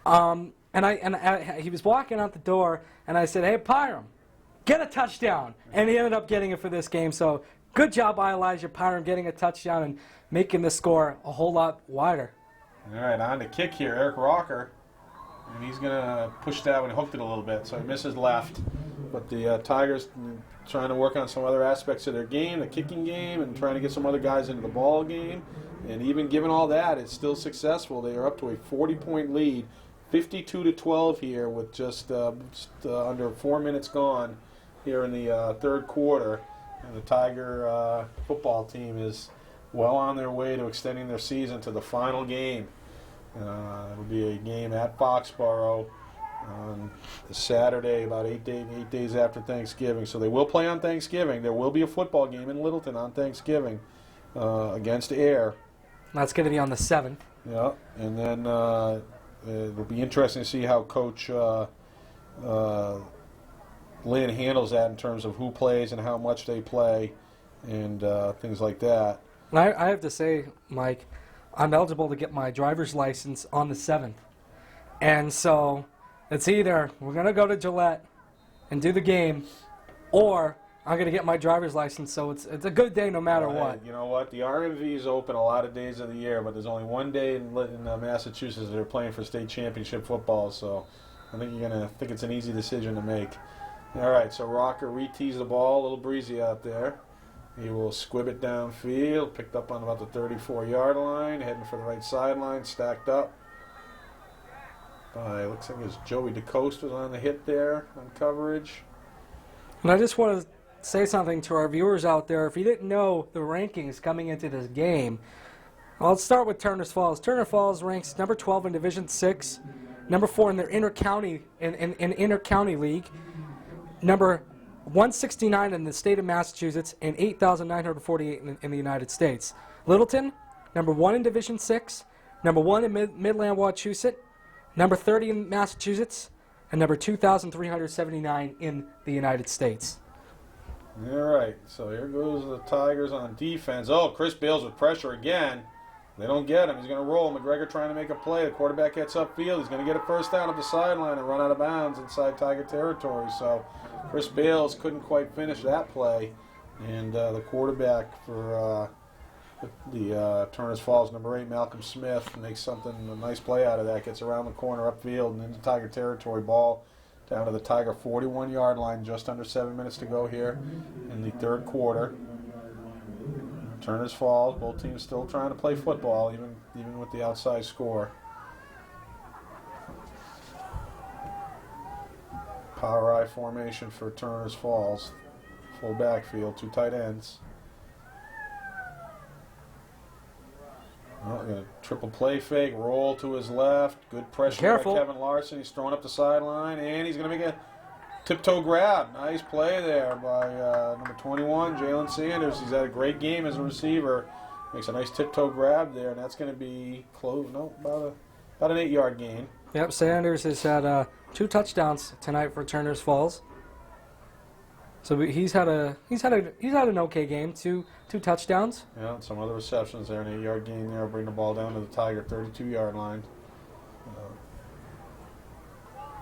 He was walking out the door, and I said, "Hey, Pyram, get a touchdown." And he ended up getting it for this game. So good job by Elijah Pyram getting a touchdown and making the score a whole lot wider. All right, on to kick here, Eric Rocker. And he's going to push that one, hooked it a little bit, so he misses left. But the Tigers trying to work on some other aspects of their game, the kicking game, and trying to get some other guys into the ball game. And even given all that, it's still successful. They are up to a 40-point lead, 52-12 here with just under 4 minutes gone here in the third quarter. And the Tiger football team is well on their way to extending their season to the final game. It'll be a game at Foxborough on the Saturday, about 8 days after Thanksgiving. So they will play on Thanksgiving. There will be a football game in Littleton on Thanksgiving against Air. That's going to be on the 7th. Yeah, and then it'll be interesting to see how Coach Lynn handles that in terms of who plays and how much they play and things like that. I have to say, Mike, I'm eligible to get my driver's license on the 7th. And so it's either we're going to go to Gillette and do the game, or I'm going to get my driver's license. So it's a good day no matter what. You know what? The RMV is open a lot of days of the year, but there's only one day in Massachusetts that they're playing for state championship football. So I think you're going to think it's an easy decision to make. All right, so Rocker re-tees the ball, a little breezy out there. He will squib it downfield, picked up on about the 34-yard line, heading for the right sideline, stacked up. Looks like it's Joey DeCoste was on the hit there on coverage. And I just want to say something to our viewers out there. If you didn't know the rankings coming into this game, I'll start with Turner's Falls. Turner Falls ranks number 12 in Division 6, number 4 in their inter-county league, number 169 in the state of Massachusetts, and 8,948 in the United States. Littleton, number 1 in Division 6, number 1 in Midland, Wachusett, number 30 in Massachusetts, and number 2,379 in the United States. All right, so here goes the Tigers on defense. Oh, Chris Bales with pressure again. They don't get him. He's going to roll. McGregor trying to make a play. The quarterback gets upfield. He's going to get a first down at the sideline and run out of bounds inside Tiger territory. So Chris Bales couldn't quite finish that play. And the quarterback for the Turner's Falls, number 8, Malcolm Smith, makes a nice play out of that. Gets around the corner upfield and into Tiger territory. Ball down to the Tiger 41-yard line. Just under 7 minutes to go here in the third quarter. Turner's Falls, both teams still trying to play football, even with the outside score. Power I formation for Turner's Falls. Full backfield, 2 tight ends. Triple play fake, roll to his left. Good pressure by Kevin Larson. He's throwing up the sideline, and he's going to make a tiptoe grab. Nice play there by number 21, Jalen Sanders. He's had a great game as a receiver. Makes a nice tiptoe grab there, and that's going to be close. No, about an 8-yard gain. Yep, Sanders has had 2 touchdowns tonight for Turner's Falls. So he's had an okay game. Two touchdowns. Yeah, and some other receptions there, an 8-yard gain there. Bring the ball down to the Tiger 32-yard line.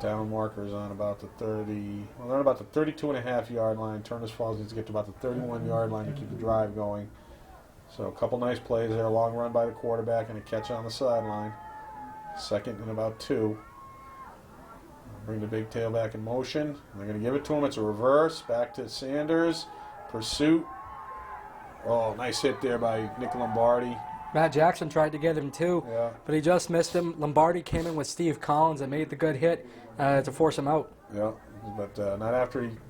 Down markers on about the 30. Well, they're on about the 32.5-yard line. Turners Falls needs to get to about the 31-yard line to keep the drive going. So a couple nice plays there. A long run by the quarterback and a catch on the sideline. 2nd and about 2. Bring the big tailback in motion. And they're going to give it to him. It's a reverse. Back to Sanders. Pursuit. Oh, nice hit there by Nick Lombardi. Matt Jackson tried to get him too, Yeah. but he just missed him. Lombardi came in with Steve Collins and made the good hit to force him out. Yeah, but not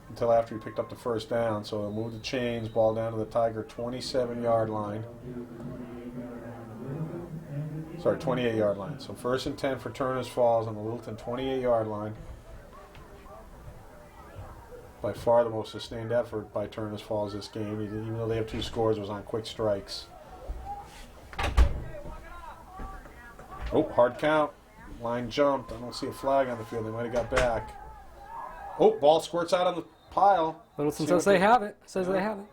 until after he picked up the first down. So they'll move the chains. Ball down to the Tiger 27-yard line. Sorry, 28-yard line. So 1st and 10 for Turners Falls on the Littleton 28-yard line. By far the most sustained effort by Turners Falls this game, even though they have 2 scores, it was on quick strikes. Oh, hard count. Line jumped. I don't see a flag on the field. They might have got back. Oh, ball squirts out on the pile. Littleton says they have it. They have it.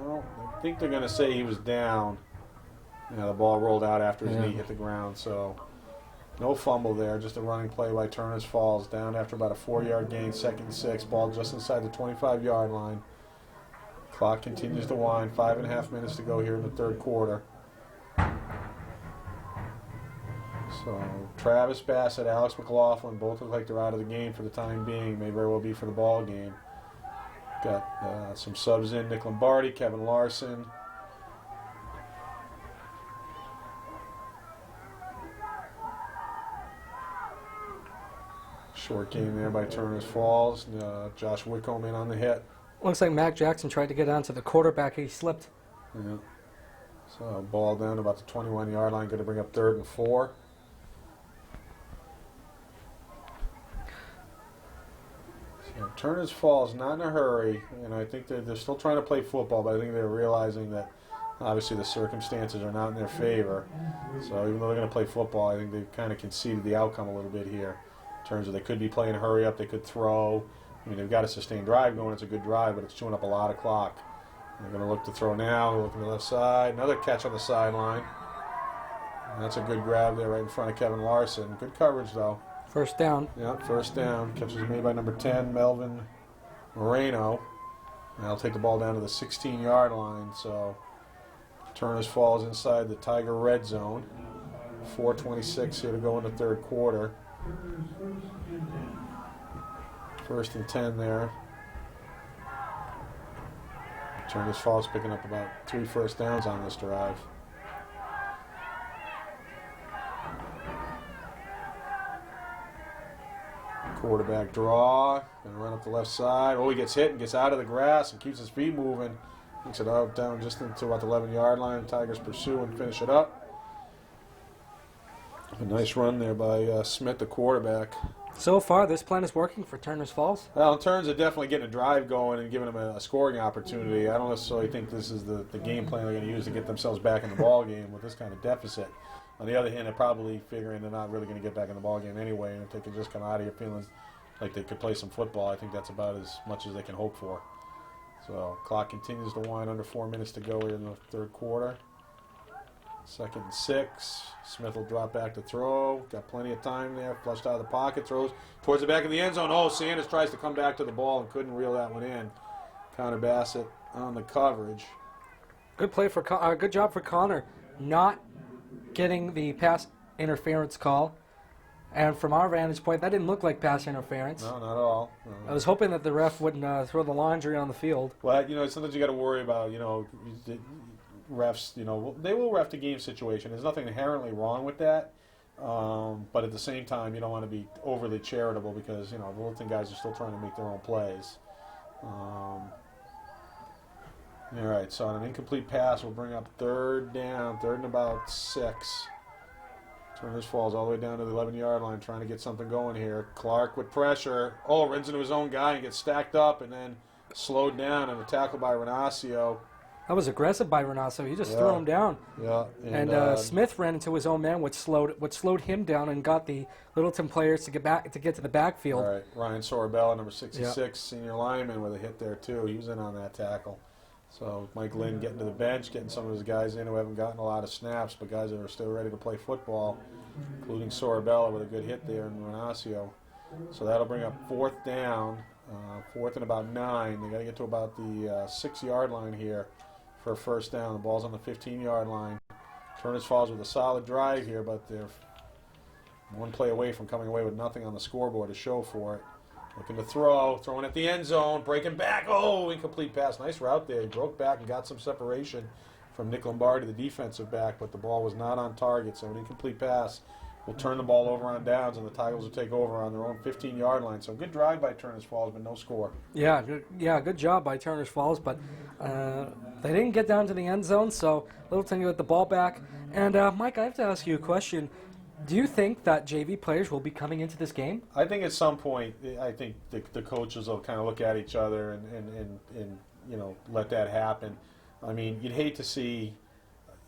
Well, I think they're going to say he was down. Yeah, the ball rolled out after his knee hit the ground, so no fumble there. Just a running play by Turners Falls. Down after about a 4-yard gain, 2nd and 6. Ball just inside the 25-yard line. Clock continues to wind. 5.5 minutes to go here in the 3rd quarter. So Travis Bassett, Alex McLaughlin, both look like they're out of the game for the time being. May very well be for the ball game. Got some subs in: Nick Lombardi, Kevin Larson. Short game there by Turners Falls. Josh Whitcomb in on the hit. Looks like Mac Jackson tried to get onto the quarterback. He slipped. Yeah. So ball down to about the 21-yard line. Going to bring up 3rd and 4. So Turners Falls not in a hurry. And I think they're still trying to play football, but I think they're realizing that obviously the circumstances are not in their favor. So even though they're going to play football, I think they've kind of conceded the outcome a little bit here. In terms of they could be playing hurry up, they could throw. I mean, they've got a sustained drive going. It's a good drive, but it's chewing up a lot of clock. They're going to look to throw now. They're looking to the left side. Another catch on the sideline. And that's a good grab there right in front of Kevin Larson. Good coverage, though. First down. Yeah, first down. Catch was made by number 10, Melvin Moreno. And they'll take the ball down to the 16-yard line. So Turners Falls inside the Tiger red zone. 4:26 here to go in the 3rd quarter. 1st and 10 there. Turners Falls picking up about 3 first downs on this drive. Quarterback draw. Going to run up the left side. Oh, he gets hit and gets out of the grass and keeps his feet moving. Takes it out down just into about the 11-yard line. Tigers pursue and finish it up. A nice run there by Smith, the quarterback. So far, this plan is working for Turners Falls. Well, in terms of definitely getting a drive going and giving them a scoring opportunity, I don't necessarily think this is the game plan they're going to use to get themselves back in the ball game with this kind of deficit. On the other hand, they're probably figuring they're not really going to get back in the ball game anyway, and if they can just come out of here feeling like they could play some football, I think that's about as much as they can hope for. So, clock continues to wind, under 4 minutes to go here in the 3rd quarter. 2nd and 6. Smith will drop back to throw. Got plenty of time there. Flushed out of the pocket. Throws towards the back of the end zone. Oh, Sanders tries to come back to the ball and couldn't reel that one in. Connor Bassett on the coverage. Good play for good job for Connor, not getting the pass interference call. And from our vantage point, that didn't look like pass interference. No, not at all. No. I was hoping that the ref wouldn't throw the laundry on the field. Well, sometimes you got to worry about, refs, they will ref the game situation. There's nothing inherently wrong with that. But at the same time, you don't want to be overly charitable because, the Littleton guys are still trying to make their own plays. All right, so on an incomplete pass, we'll bring up 3rd down, 3rd and about 6. Turners Falls all the way down to the 11-yard line, trying to get something going here. Clark with pressure. Oh, runs into his own guy and gets stacked up and then slowed down and a tackle by Renacio. That was aggressive by Renacio. He just threw him down. Yeah. And Smith ran into his own man, which slowed him down and got the Littleton players to get to the backfield. All right. Ryan Sorabella, number 66, senior lineman, with a hit there too. He was in on that tackle. So Mike Lynn getting to the bench, getting some of his guys in who haven't gotten a lot of snaps, but guys that are still ready to play football, including Sorabella with a good hit there and Renacio. So that'll bring up fourth down, fourth and about 9. They got to get to about the 6-yard line here for a first down. The ball's on the 15-yard line. Turners Falls with a solid drive here, but they're one play away from coming away with nothing on the scoreboard to show for it. Looking to throw, throwing at the end zone, breaking back. Oh, incomplete pass. Nice route there. He broke back and got some separation from Nick Lombardi, the defensive back, but the ball was not on target, so an incomplete pass will turn the ball over on downs, and the Tigers will take over on their own 15-yard line. So good drive by Turners Falls, but no score. Yeah, good job by Turners Falls, but they didn't get down to the end zone, so Littleton got the ball back. And, Mike, I have to ask you a question. Do you think that JV players will be coming into this game? I think at some point, I think the coaches will kind of look at each other and let that happen. I mean, you'd hate to see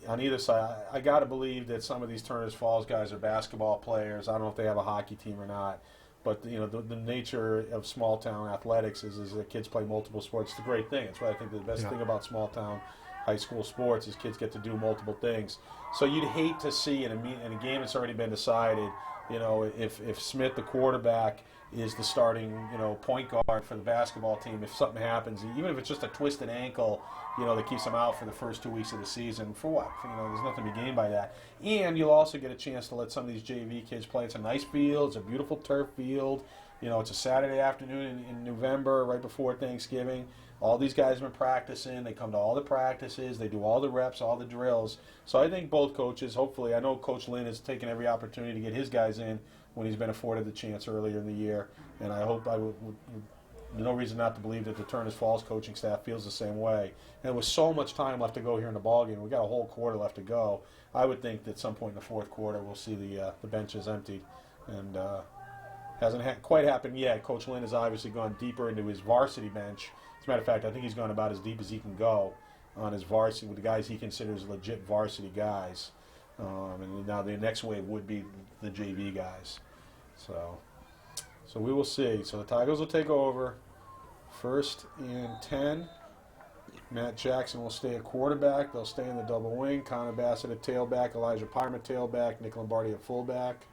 on either side. I got to believe that some of these Turners Falls guys are basketball players. I don't know if they have a hockey team or not. But, the nature of small-town athletics is that kids play multiple sports. It's a great thing. It's what I think the best thing about small-town high school sports is kids get to do multiple things. So you'd hate to see in a game that's already been decided, if Smith, the quarterback, is the starting, point guard for the basketball team, if something happens, even if it's just a twisted ankle, that keeps him out for the first 2 weeks of the season, for what? There's nothing to be gained by that. And you'll also get a chance to let some of these JV kids play. It's a nice field. It's a beautiful turf field. It's a Saturday afternoon in November, right before Thanksgiving. All these guys have been practicing. They come to all the practices. They do all the reps, all the drills. So I think both coaches, hopefully, I know Coach Lynn has taken every opportunity to get his guys in when he's been afforded the chance earlier in the year. And I hope no reason not to believe that the Turners Falls coaching staff feels the same way. And with so much time left to go here in the ballgame, we've got a whole quarter left to go. I would think that at some point in the fourth quarter we'll see the benches emptied. And hasn't quite happened yet. Coach Lynn has obviously gone deeper into his varsity bench. As a matter of fact, I think he's gone about as deep as he can go on his varsity with the guys he considers legit varsity guys. And now the next wave would be the JV guys. So we will see. So the Tigers will take over. 1st and 10. Matt Jackson will stay at quarterback. They'll stay in the double wing. Connor Bassett at tailback. Elijah Pyram at tailback. Nick Lombardi at fullback.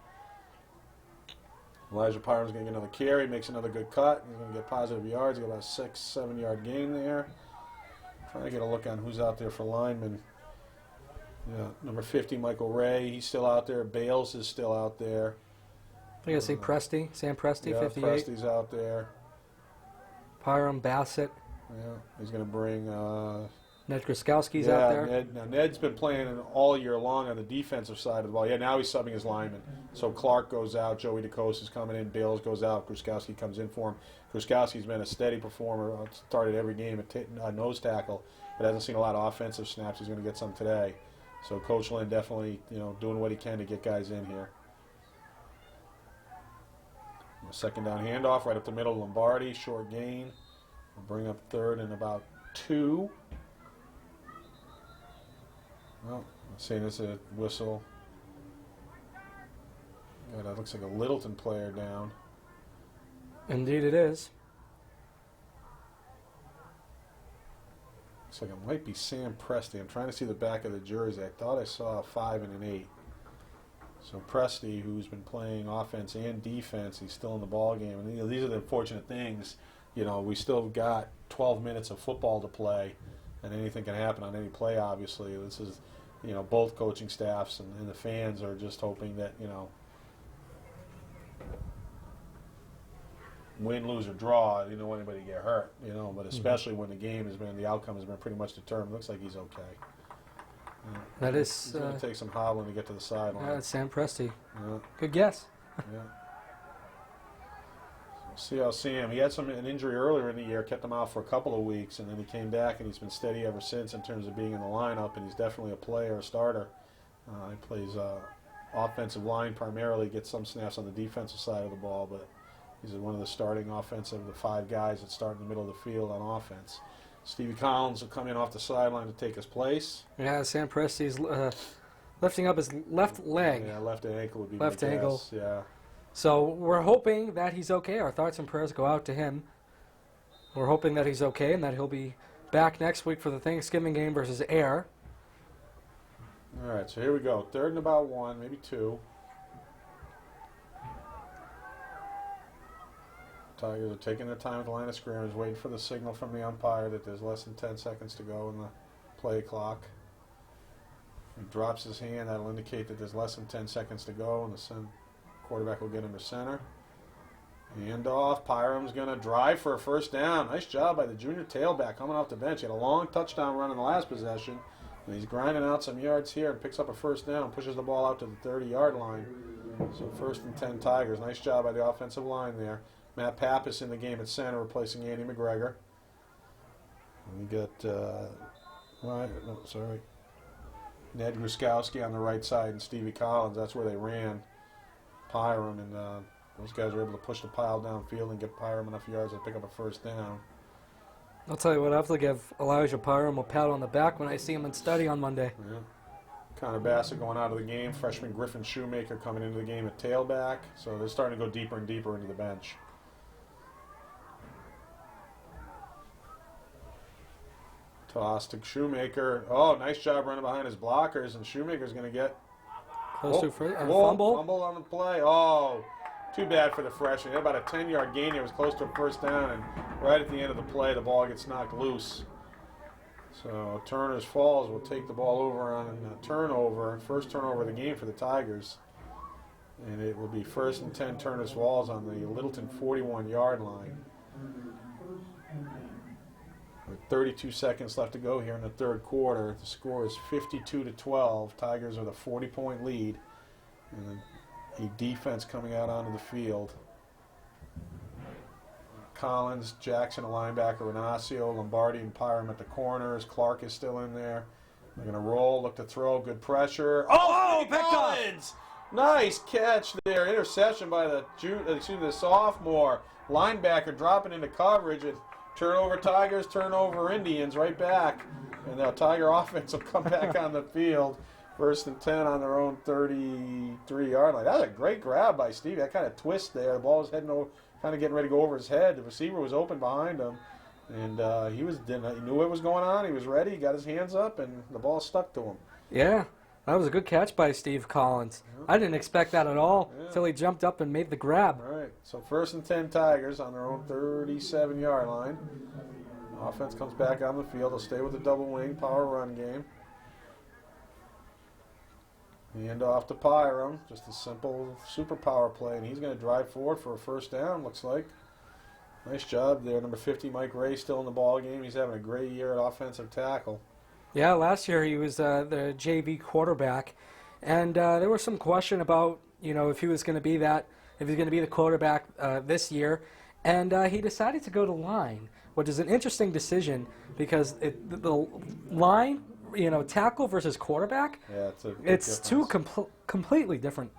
Elijah Pyram's going to get another carry, makes another good cut. He's going to get positive yards. He's got about a 6-7 yard gain there. Trying to get a look on who's out there for linemen. Yeah, number 50, Michael Ray. He's still out there. Bales is still out there. I guess Sam Presti, 58. Presti's out there. Pyram, Bassett. Yeah, he's going to bring Ned Gruskowski's out there. Ned's been playing all year long on the defensive side of the ball. Yeah, now he's subbing his lineman. So Clark goes out, Joey DeCoste is coming in, Bales goes out, Gruskowski comes in for him. Gruskowski's been a steady performer, started every game at nose tackle, but hasn't seen a lot of offensive snaps. He's going to get some today. So Coach Lynn definitely, doing what he can to get guys in here. A second down handoff right up the middle, Lombardi, short gain. We'll bring up 3rd and about 2. Well, let's see, this is a whistle. Yeah, that looks like a Littleton player down. Indeed it is. Looks like it might be Sam Presti. I'm trying to see the back of the jersey. I thought I saw a 5 and an 8. So Presti, who's been playing offense and defense, he's still in the ball game. And these are the unfortunate things. We still got 12 minutes of football to play, and anything can happen on any play, obviously. This is, both coaching staffs and the fans are just hoping that, win, lose, or draw, you don't want anybody to get hurt, but especially when the outcome has been pretty much determined. Looks like he's okay. That is... He's going to take some hobbling to get to the sideline. Yeah, it's Sam Presti. Yeah. Good guess. Yeah. See how Sam, he had an injury earlier in the year, kept him out for a couple of weeks, and then he came back, and he's been steady ever since in terms of being in the lineup, and he's definitely a player, a starter. He plays offensive line primarily, gets some snaps on the defensive side of the ball, but he's one of the starting offensive, the 5 guys that start in the middle of the field on offense. Stevie Collins will come in off the sideline to take his place. Yeah, Sam Presti's lifting up his left leg. Yeah, left ankle would be left my ankle. guess. Yeah. So we're hoping that he's okay. Our thoughts and prayers go out to him. We're hoping that he's okay and that he'll be back next week for the Thanksgiving game versus Air. All right, so here we go. 3rd and about 1, maybe 2. Tigers are taking their time at the line of scrimmage, waiting for the signal from the umpire that there's less than 10 seconds to go in the play clock. He drops his hand. That'll indicate that there's less than 10 seconds to go, and the quarterback will get him to center. Hand off. Pyram's going to drive for a first down. Nice job by the junior tailback coming off the bench. He had a long touchdown run in the last possession, and he's grinding out some yards here and picks up a first down, pushes the ball out to the 30-yard line. So 1st and 10 Tigers. Nice job by the offensive line there. Matt Pappas in the game at center, replacing Andy McGregor. We got Ned Gruskowski on the right side and Stevie Collins. That's where they ran Pyram, and those guys were able to push the pile downfield and get Pyram enough yards to pick up a first down. I'll tell you what, I have to give Elijah Pyram a pat on the back when I see him in study on Monday. Yeah. Connor Bassett going out of the game. Freshman Griffin Shoemaker coming into the game at tailback. So they're starting to go deeper and deeper into the bench. Toss to Shoemaker. Oh, nice job running behind his blockers, and Shoemaker's going to get close to a fumble. Fumble on the play. Oh, too bad for the freshman. He had about a 10-yard gain. It was close to a first down, and right at the end of the play, the ball gets knocked loose. So Turner's Falls will take the ball over on a turnover, first turnover of the game for the Tigers. And it will be 1st and 10 Turner's Falls on the Littleton 41-yard line. With 32 seconds left to go here in the third quarter, the score is 52-12. Tigers are the 40-point lead, and a defense coming out onto the field. Collins, Jackson, a linebacker, Renacio, Lombardi, and Pyram at the corners. Clark is still in there. They're going to roll, look to throw, good pressure. Oh, Collins! Nice catch there. Interception by the sophomore linebacker, dropping into coverage. And turnover Tigers, turnover Indians, right back. And the Tiger offense will come back on the field. 1st and 10 on their own 33-yard line. That was a great grab by Steve. That kind of twist there. The ball was heading over, kind of getting ready to go over his head. The receiver was open behind him, and he knew what was going on. He was ready. He got his hands up, and the ball stuck to him. Yeah, that was a good catch by Steve Collins. Yeah. I didn't expect that at all until he jumped up and made the grab. All right, so 1st and 10 Tigers on their own 37-yard line. Offense comes back on the field. They'll stay with the double wing power run game. Hand off to Pyram, just a simple super power play, and he's going to drive forward for a first down, looks like. Nice job there. Number 50, Mike Ray, still in the ball game. He's having a great year at offensive tackle. Yeah, last year he was the JV quarterback, and there was some question about, if he was going to be the quarterback this year, and he decided to go to line, which is an interesting decision because the line, tackle versus quarterback, it's two completely different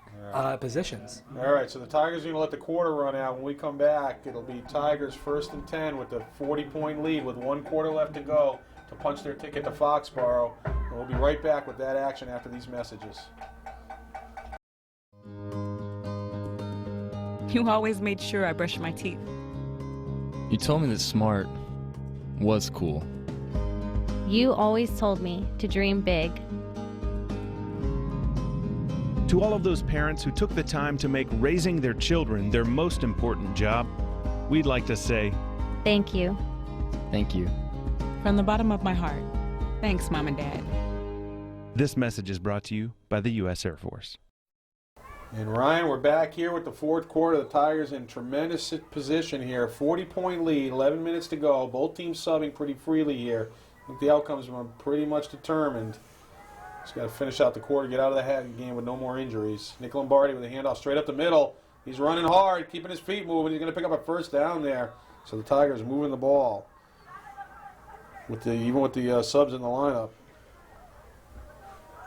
positions. All right, so the Tigers are going to let the quarter run out. When we come back, it'll be Tigers 1st and 10 with the 40-point lead with 1 quarter left to go to punch their ticket to Foxborough. And we'll be right back with that action after these messages. You always made sure I brushed my teeth. You told me that smart was cool. You always told me to dream big. To all of those parents who took the time to make raising their children their most important job, we'd like to say, thank you. Thank you. From the bottom of my heart, thanks, Mom and Dad. This message is brought to you by the U.S. Air Force. And Ryan, we're back here with the fourth quarter. The Tigers in tremendous position here. 40-point lead, 11 minutes to go. Both teams subbing pretty freely here. I think the outcomes are pretty much determined. Just got to finish out the quarter, get out of the game with no more injuries. Nick Lombardi with a handoff straight up the middle. He's running hard, keeping his feet moving. He's going to pick up a first down there. So the Tigers moving the ball, even with the subs in the lineup.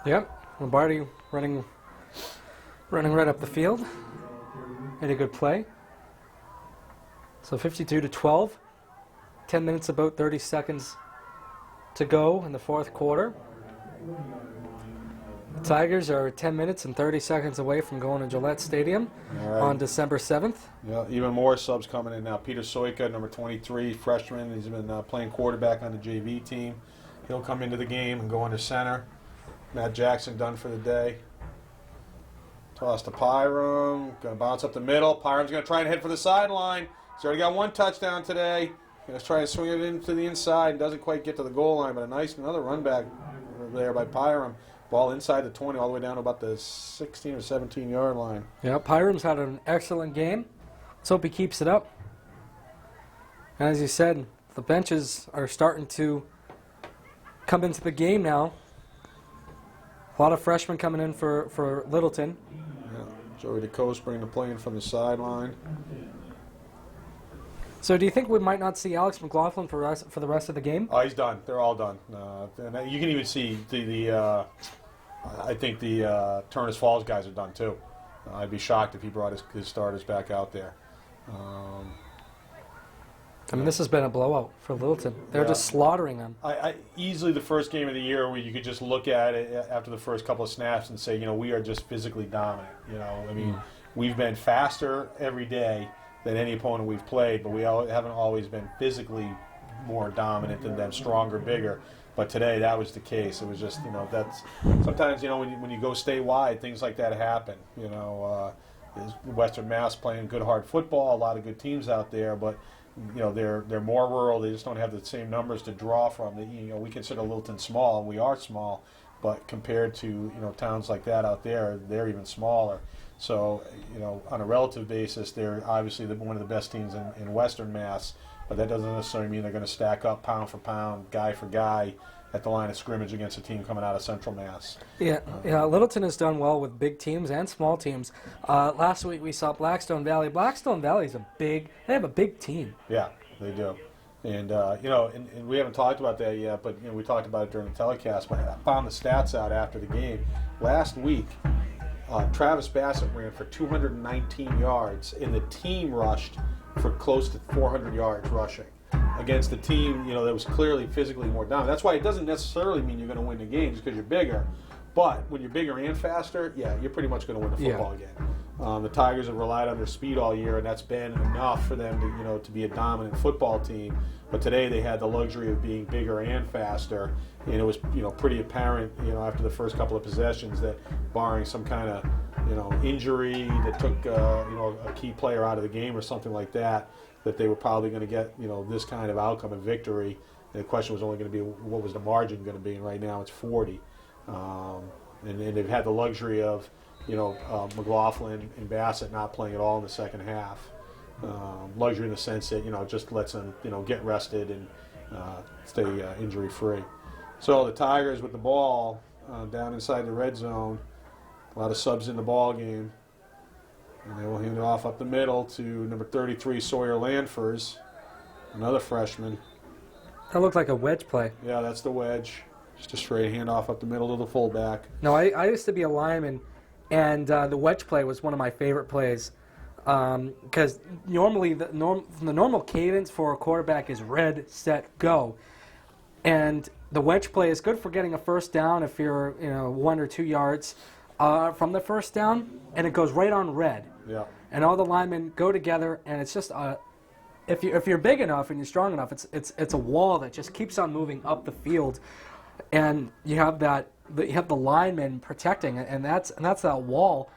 Yep, Lombardi running right up the field. Had a good play. So 52-12. 10 minutes, about 30 seconds to go in the fourth quarter. The Tigers are 10 minutes and 30 seconds away from going to Gillette Stadium on December 7th. Yeah, even more subs coming in now. Peter Soika, number 23, freshman. He's been playing quarterback on the JV team. He'll come into the game and go into center. Matt Jackson done for the day. Toss to Pyram. Going to bounce up the middle. Pyram's going to try and head for the sideline. He's already got one touchdown today. He's trying to swing it into the inside. Doesn't quite get to the goal line, but another run back there by Pyram. Ball inside the 20 all the way down to about the 16 or 17-yard line. Yeah, Pyram's had an excellent game. Let's hope he keeps it up. And as you said, the benches are starting to come into the game now. A lot of freshmen coming in for Littleton. Yeah. Joey DeCoste bringing the play in from the sideline. So do you think we might not see Alex McLaughlin for the rest of the game? Oh, he's done. They're all done. And you can even see I think the Turners Falls guys are done too. I'd be shocked if he brought his starters back out there. I mean, this has been a blowout for Littleton. They're just slaughtering them. Easily the first game of the year where you could just look at it after the first couple of snaps and say, we are just physically dominant. I mean, we've been faster every day than any opponent we've played, but we haven't always been physically more dominant than them, stronger, bigger. But today that was the case. It was just, that's sometimes, when you go statewide, things like that happen. Western Mass playing good hard football, a lot of good teams out there, but they're more rural. They just don't have the same numbers to draw from. We consider Littleton small, and we are small, but compared to towns like that out there, they're even smaller. So on a relative basis, they're obviously one of the best teams in Western Mass, but that doesn't necessarily mean they're going to stack up pound for pound, guy for guy at the line of scrimmage against a team coming out of Central Mass. Yeah, Littleton has done well with big teams and small teams. Last week we saw Blackstone Valley. Blackstone Valley is they have a big team. Yeah, they do. And, and we haven't talked about that yet, but, we talked about it during the telecast, but I found the stats out after the game. Last week, Travis Bassett ran for 219 yards, and the team rushed for close to 400 yards rushing against the team, that was clearly physically more dominant. That's why it doesn't necessarily mean you're going to win the game just because you're bigger. But when you're bigger and faster, you're pretty much going to win the football game. The Tigers have relied on their speed all year, and that's been enough for them to be a dominant football team. But today they had the luxury of being bigger and faster, and it was pretty apparent after the first couple of possessions that, barring some kind of injury that took a key player out of the game or something like that, that they were probably going to get this kind of outcome and victory. And the question was only going to be what was the margin going to be, and right now it's 40. And they've had the luxury of McLaughlin and Bassett not playing at all in the second half. Luxury in the sense that just lets them get rested and stay injury free. So the Tigers with the ball down inside the red zone, a lot of subs in the ball game, and they will hand it off up the middle to number 33 Sawyer Lanfers, another freshman. That looked like a wedge play. Yeah, that's the wedge. Just a straight handoff up the middle to the fullback. No, I used to be a lineman, and the wedge play was one of my favorite plays because normally the normal cadence for a quarterback is red, set, go. And the wedge play is good for getting a first down if you're 1 or 2 yards from the first down, and it goes right on red. Yeah. And all the linemen go together, and it's just if you're big enough and you're strong enough, it's a wall that just keeps on moving up the field. And you have the linemen protecting it, and that's that wall,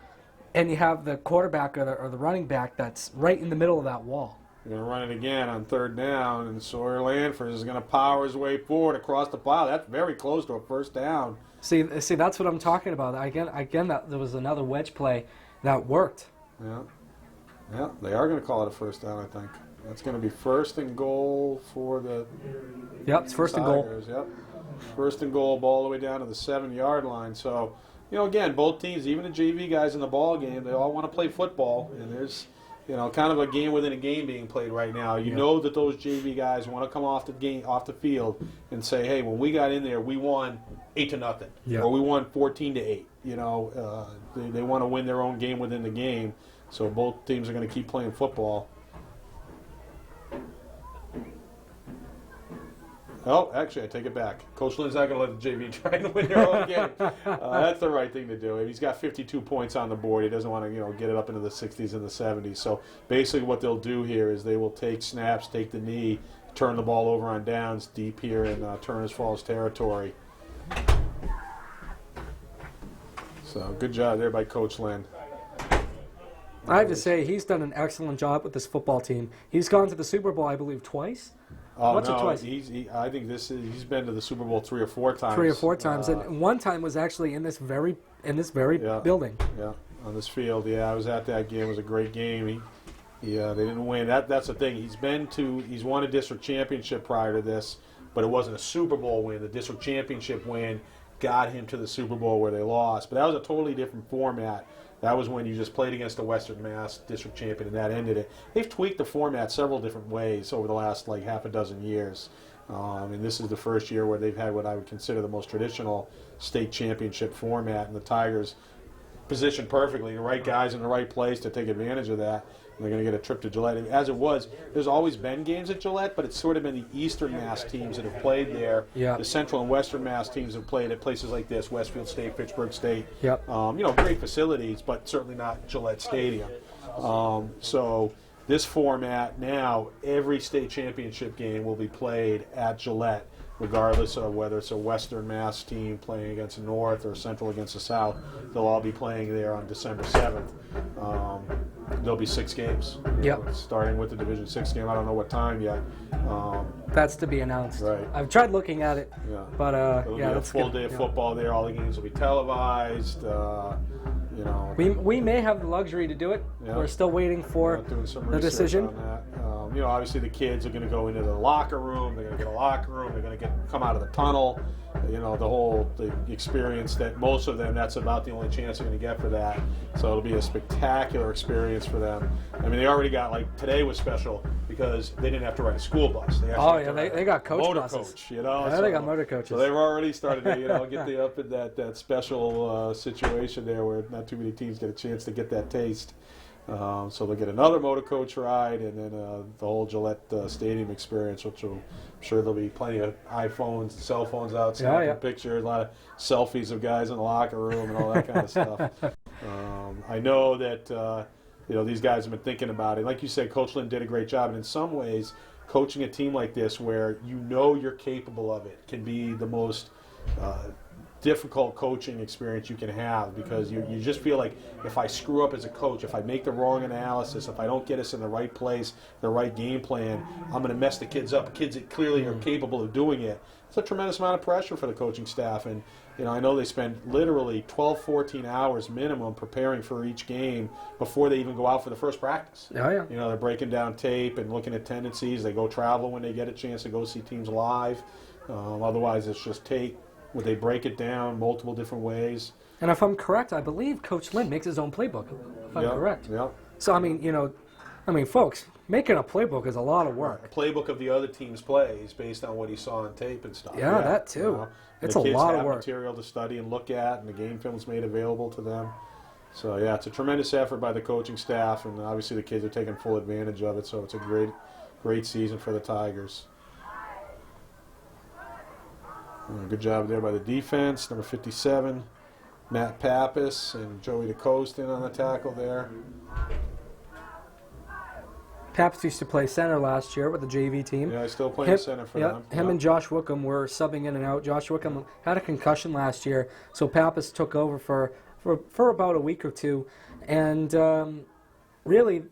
and you have the quarterback or the running back that's right in the middle of that wall. They're going to run it again on third down, and Sawyer Lanfers is going to power his way forward across the pile. That's very close to a first down. See, that's what I'm talking about. Again, that there was another wedge play that worked. Yeah, they are going to call it a first down, I think. That's going to be first and goal for the it's first Tigers. and goal. Yep. First and goal, ball all the way down to the 7-yard line. So, again, both teams, even the JV guys in the ball game, they all want to play football. And there's, kind of a game within a game being played right now. You know that those JV guys want to come off the field and say, hey, when we got in there, we won 8-0, or we won 14-8. They want to win their own game within the game. So both teams are going to keep playing football. Oh, actually, I take it back. Coach Lynn's not going to let the JV try and win their own game. That's the right thing to do. He's got 52 points on the board. He doesn't want to, get it up into the 60s and the 70s. So basically what they'll do here is they will take snaps, take the knee, turn the ball over on downs deep here in Turners Falls territory. So good job there by Coach Lynn. I have to say, he's done an excellent job with this football team. He's gone to the Super Bowl, I believe, twice. Oh, Once or twice? I think he's been to the Super Bowl 3 or 4 times. 3 or 4 times, and one time was actually in this very building. Yeah, on this field. Yeah, I was at that game. It was a great game. They didn't win. That's the thing. He's won a district championship prior to this, but it wasn't a Super Bowl win. The district championship win got him to the Super Bowl where they lost. But that was a totally different format. That was when you just played against the Western Mass district champion, and that ended it. They've tweaked the format several different ways over the last half a dozen years. And this is the first year where they've had what I would consider the most traditional state championship format, and the Tigers positioned perfectly, the right guys in the right place to take advantage of that. And they're going to get a trip to Gillette. As it was, there's always been games at Gillette, but it's sort of been the Eastern Mass teams that have played there. Yeah. The Central and Western Mass teams have played at places like this, Westfield State, Fitchburg State. Yep. Great facilities, but certainly not Gillette Stadium. So this format now, every state championship game will be played at Gillette, regardless of whether it's a Western Mass team playing against the North or Central against the South. They'll all be playing there on December 7th. There'll be 6 games. Yep. Starting with the Division 6 game. I don't know what time yet. That's to be announced. Right. I've tried looking at it, but It'll be a that's full day of football there. All the games will be televised. We may have the luxury to do it. Yeah. We're still waiting for Doing some the research decision. on that. Obviously the kids are going to go into the locker room. They're going to get a locker room. They're going to come out of the tunnel. The experience that most of them, that's about the only chance they're going to get for that. So it'll be a spectacular experience for them. I mean, they already got, today was special because they didn't have to ride a school bus. They They got coach motor buses. coach, Yeah, they got motor coaches. So they've already started to, get the up in that special situation there where not too many teams get a chance to get that taste. So they'll get another motor coach ride, and then the whole Gillette Stadium experience, which I'm sure there'll be plenty of iPhones and cell phones out, snapping pictures, a lot of selfies of guys in the locker room and all that kind of stuff. I know that these guys have been thinking about it. Like you said, Coach Lynn did a great job, and in some ways, coaching a team like this where you're capable of it can be the most difficult coaching experience you can have, because you just feel like if I screw up as a coach, if I make the wrong analysis, if I don't get us in the right place, the right game plan, I'm going to mess the kids up. Kids that clearly are capable of doing it. It's a tremendous amount of pressure for the coaching staff, and I know they spend literally 12, 14 hours minimum preparing for each game before they even go out for the first practice. They're breaking down tape and looking at tendencies. They go travel when they get a chance to go see teams live. Otherwise, it's just tape. Would they break it down multiple different ways? And if I'm correct, I believe Coach Lynn makes his own playbook. If I'm correct. Yeah. So folks, making a playbook is a lot of work. A playbook of the other team's plays based on what he saw on tape and stuff. Yeah, that too. It's a lot of work. The kids have material to study and look at, and the game film's made available to them. So it's a tremendous effort by the coaching staff, and obviously the kids are taking full advantage of it. So it's a great season for the Tigers. Good job there by the defense. Number 57, Matt Pappas, and Joey DeCoste in on the tackle there. Pappas used to play center last year with the JV team. Yeah, he's still playing center for them. Him and Josh Wickham were subbing in and out. Josh Wickham had a concussion last year, so Pappas took over for about a week or two. And really,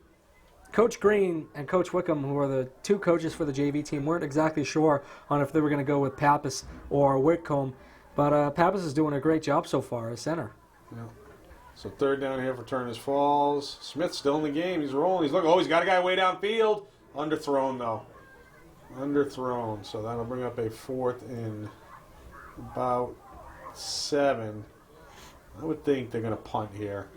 Coach Green and Coach Wickham, who are the two coaches for the JV team, weren't exactly sure on if they were going to go with Pappas or Whitcomb. But Pappas is doing a great job so far as center. Yeah. So third down here for Turners Falls. Smith's still in the game. He's rolling. He's looking. Oh, he's got a guy way downfield. Underthrown, though. Underthrown. So that'll bring up a 4th and about 7. I would think they're going to punt here.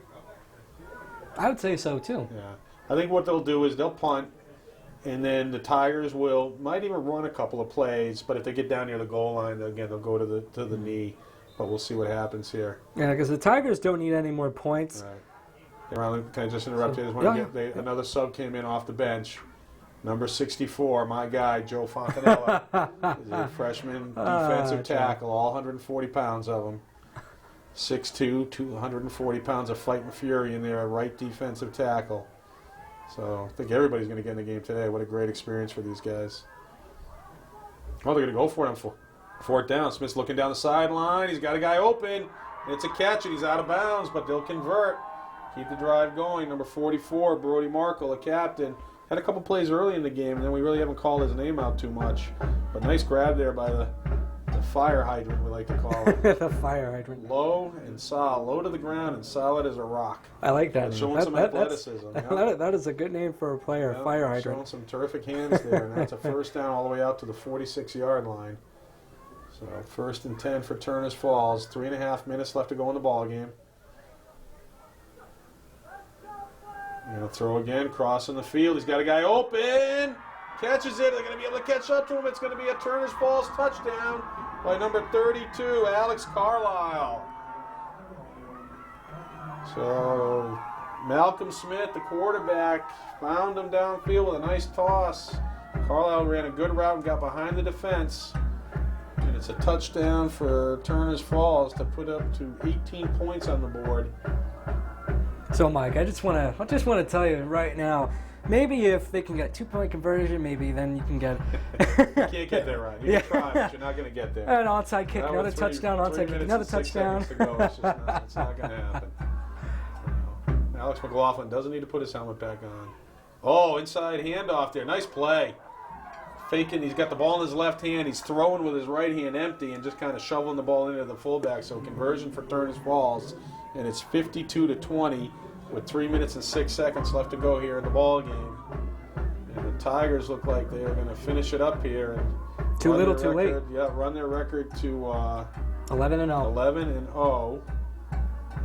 I would say so, too. Yeah. I think what they'll do is they'll punt, and then the Tigers might even run a couple of plays, but if they get down near the goal line, they'll go to the knee. But we'll see what happens here. Yeah, because the Tigers don't need any more points. Right. Can I just interrupt you? Another sub came in off the bench. Number 64, my guy, Joe Fontanella. He's a freshman defensive tackle, all 140 pounds of him. 6'2", 240 pounds of fighting fury in there, right defensive tackle. So I think everybody's going to get in the game today. What a great experience for these guys. Oh, they're going to go for it on 4th down. Smith's looking down the sideline. He's got a guy open. And it's a catch, and he's out of bounds, but they'll convert. keep the drive going. Number 44, Brody Markle, the captain. Had a couple plays early in the game, and then we really haven't called his name out too much. But nice grab there by the fire hydrant, we like to call it. The fire hydrant. Low and solid. Low to the ground and solid as a rock. I like that. Showing some athleticism. That is a good name for a player, fire hydrant. Showing some terrific hands there, and that's a first down all the way out to the 46-yard line. So 1st and 10 for Turners Falls. 3.5 minutes left to go in the ball game. Gonna throw again, crossing the field. He's got a guy open. Catches it. They're going to be able to catch up to him. It's going to be a Turners Falls touchdown by number 32, Alex Carlisle. So Malcolm Smith, the quarterback, found him downfield with a nice toss. Carlisle ran a good route and got behind the defense. And it's a touchdown for Turners Falls to put up to 18 points on the board. So, Mike, I just want to tell you right now, maybe if they can get 2-point conversion, maybe then you can get. You can't get there, right? You can try, but you're not going to get there. An onside kick, another touchdown, onside kick, another touchdown. To go. It's not going to happen. Alex McLaughlin doesn't need to put his helmet back on. Oh, inside handoff there. Nice play. Faking, he's got the ball in his left hand. He's throwing with his right hand empty and just kind of shoveling the ball into the fullback. So conversion for Turners Falls. And it's 52-20 with 3 minutes and 6 seconds left to go here in the ball game. And the Tigers look like they are going to finish it up here. And too little, too late. Yeah, run their record to 11-0. 11-0.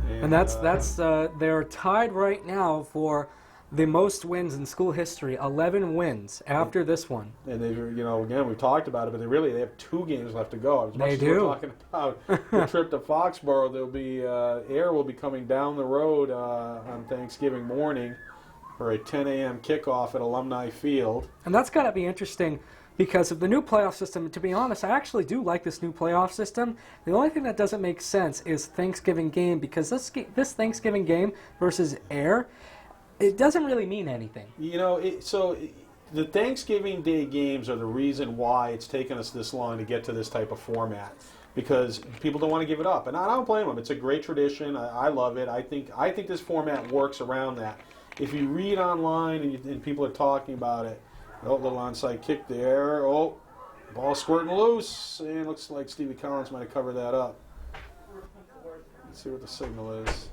And that's they're tied right now for the most wins in school history. 11 wins after this one. And they, again, we've talked about it, but they have 2 games left to go. As much they as do. We're talking about the trip to Foxborough. There'll be air will be coming down the road on Thanksgiving morning for a 10 a.m. kickoff at Alumni Field. And that's got to be interesting because of the new playoff system. To be honest, I actually do like this new playoff system. The only thing that doesn't make sense is Thanksgiving game, because this Thanksgiving game versus air, it doesn't really mean anything. The Thanksgiving Day games are the reason why it's taken us this long to get to this type of format, because people don't want to give it up, and I don't blame them. It's a great tradition. I love it. I think this format works around that. If you read online and people are talking about it, little onside kick there. Oh, ball squirting loose, and looks like Stevie Collins might have covered that up. Let's see what the signal is.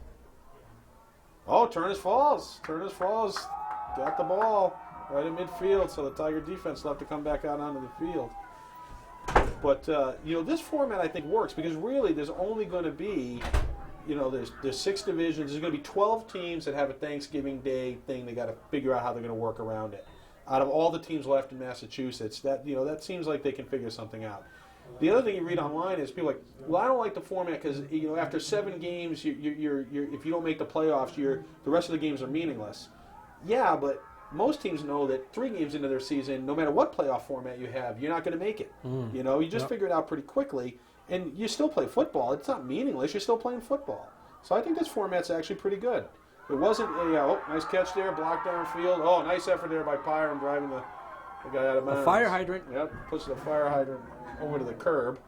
Oh, Turners Falls. Turners Falls got the ball right in midfield, so the Tiger defense will have to come back out onto the field. But, this format I think works because really there's only going to be, there's 6 divisions. There's going to be 12 teams that have a Thanksgiving Day thing. They got to figure out how they're going to work around it. Out of all the teams left in Massachusetts, that seems like they can figure something out. The other thing you read online is people are like, well, I don't like the format because after 7 games, you're if you don't make the playoffs, the rest of the games are meaningless. Yeah, but most teams know that 3 games into their season, no matter what playoff format you have, you're not going to make it. You just figure it out pretty quickly, and you still play football. It's not meaningless. You're still playing football. So I think this format's actually pretty good. It wasn't a nice catch there, blocked downfield. Oh, nice effort there by Pyram driving the guy out of bounds. A fire hydrant. Yep, pushes the fire hydrant over to the curb.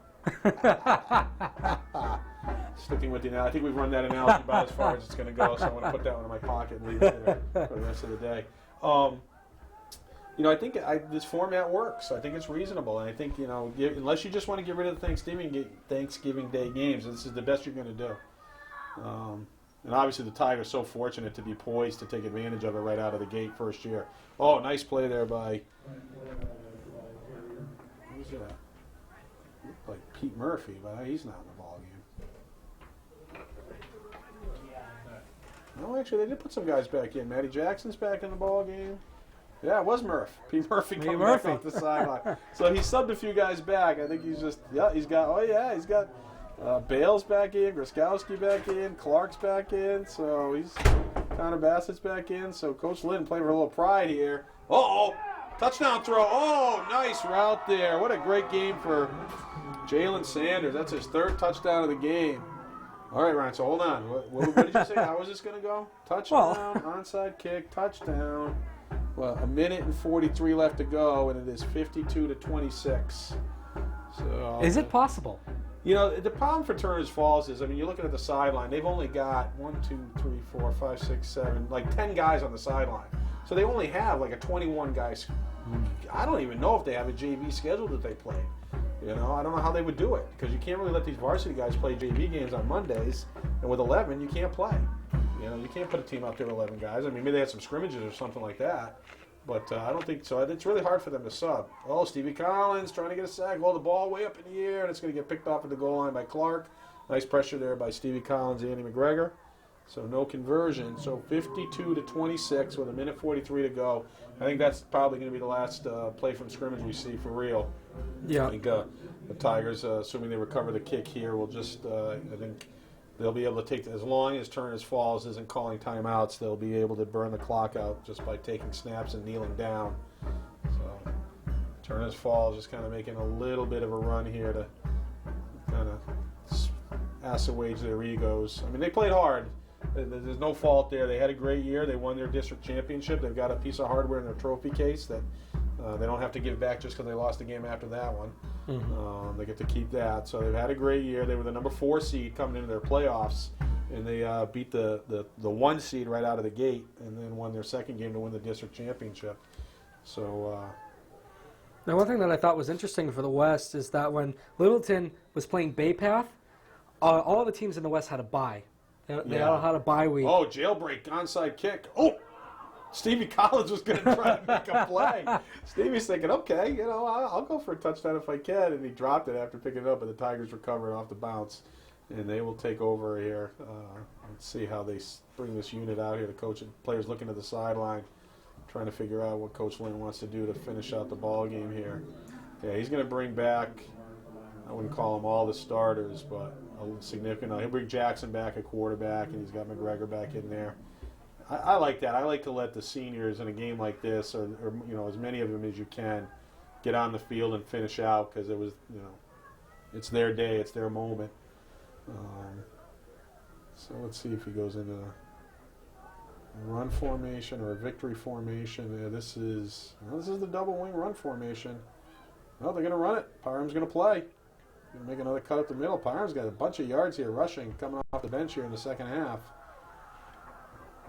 Sticking with you now. I think we've run that analogy about as far as it's going to go, so I'm going to put that one in my pocket and leave it there for the rest of the day. I think this format works. I think it's reasonable, and I think unless you just want to get rid of the Thanksgiving Day games, this is the best you're going to do. And obviously the Tigers are so fortunate to be poised to take advantage of it right out of the gate first year. Oh, nice play there by who's that? Looked like Pete Murphy, but he's not in the ball game. No, actually, they did put some guys back in. Matty Jackson's back in the ball game. Yeah, it was Murph. Pete Murphy coming back off the sideline. So he subbed a few guys back. I think he's got Bale's back in, Groskowski back in, Clark's back in, so Connor Bassett's back in. So Coach Lynn playing for a little pride here. Uh-oh, touchdown throw. Oh, nice route there. What a great game for Jalen Sanders. That's his 3rd touchdown of the game. All right, Ryan, so hold on. What did you say? How was this going to go? Touchdown, onside kick, touchdown. Well, 1 minute and 43 left to go, and it is 52-26. So is it possible? You know, the problem for Turner's Falls is, I mean, you're looking at the sideline. They've only got 1, 2, 3, 4, 5, 6, 7, like 10 guys on the sideline. So they only have like a 21 guys. I don't even know if they have a JV schedule that they play. You know, I don't know how they would do it, because you can't really let these varsity guys play JV games on Mondays, and with 11 you can't play. You know, you can't put a team out there with 11 guys. I mean, maybe they had some scrimmages or something like that, but I don't think so. It's really hard for them to sub. Oh, Stevie Collins trying to get a sack. Oh, the ball way up in the air, and it's going to get picked off at the goal line by Clark. Nice pressure there by Stevie Collins and Andy McGregor. So no conversion. So 52-26 with 1:43 to go. I think that's probably going to be the last play from scrimmage we see for real. Yeah. I think the Tigers, assuming they recover the kick here, will just, I think they'll be able to take, as long as Turner's Falls isn't calling timeouts, they'll be able to burn the clock out just by taking snaps and kneeling down. So Turner's Falls just kind of making a little bit of a run here to kind of assuage their egos. I mean, they played hard. There's no fault there. They had a great year. They won their district championship. They've got a piece of hardware in their trophy case that they don't have to give back just because they lost the game after that one. They get to keep that. So they've had a great year. They were the number 4 seed coming into their playoffs, and they beat the 1 seed right out of the gate, and then won their second game to win the district championship. So Now, one thing that I thought was interesting for the West is that when Littleton was playing Bay Path, all the teams in the West had a bye. They all had a bye week. Oh, jailbreak, onside kick. Oh, Stevie Collins was going to try to make a play. Stevie's thinking, okay, you know, I'll go for a touchdown if I can, and he dropped it after picking it up, and the Tigers recovered off the bounce, and they will take over here. Let's see how they bring this unit out here. The coach and players looking at the sideline, trying to figure out what Coach Lynn wants to do to finish out the ball game here. Yeah, he's going to bring back, I wouldn't call them all the starters, but a significant. He'll bring Jackson back at quarterback, and he's got McGregor back in there. I like that. I like to let the seniors in a game like this, or you know, as many of them as you can, get on the field and finish out, because it was, you know, it's their day, it's their moment. So let's see if he goes into a run formation or a victory formation. Yeah, this is the double wing run formation. Well, they're going to run it. Parham's going to play. Going to make another cut up the middle. Parham's got a bunch of yards here rushing, coming off the bench here in the second half.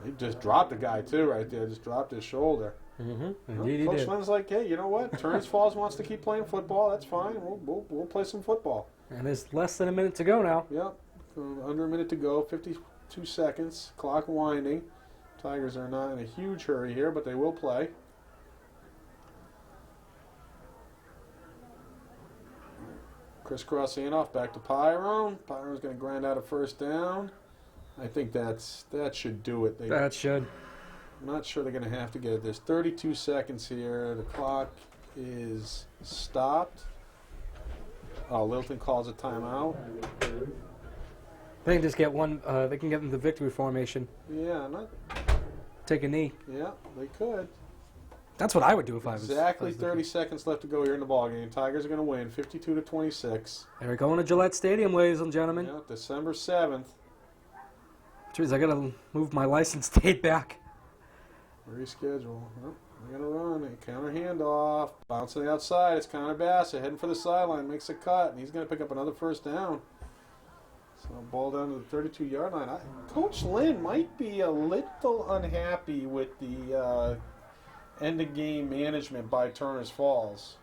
He just dropped the guy too right there. Just dropped his shoulder. Indeed, Coach Lynn's like, hey, you know what? Turner's Falls wants to keep playing football. That's fine. We'll play some football. And there's less than a minute to go now. Yep. Under a minute to go. 52 seconds. Clock winding. Tigers are not in a huge hurry here, but they will play. Crisscross handoff back to Pyron. Pyron's going to grind out a first down. I think that should do it. That should. I'm not sure they're going to have to get it. There's 32 seconds here. The clock is stopped. Oh, Littleton calls a timeout. They can just get one. They can get in the victory formation. Yeah, Take a knee. Yeah, they could. That's what I would do if I was. Exactly 30 seconds left to go here in the ballgame. Tigers are going to win 52-26. There we go into Gillette Stadium, ladies and gentlemen. Yeah, December 7th. Jeez, I gotta move my license date back. Reschedule. Oh, they're gonna run. A counter handoff. Bouncing the outside. It's Connor Bassett heading for the sideline. Makes a cut, and he's gonna pick up another first down. So ball down to the 32-yard line. Coach Lynn might be a little unhappy with the end of game management by Turner's Falls.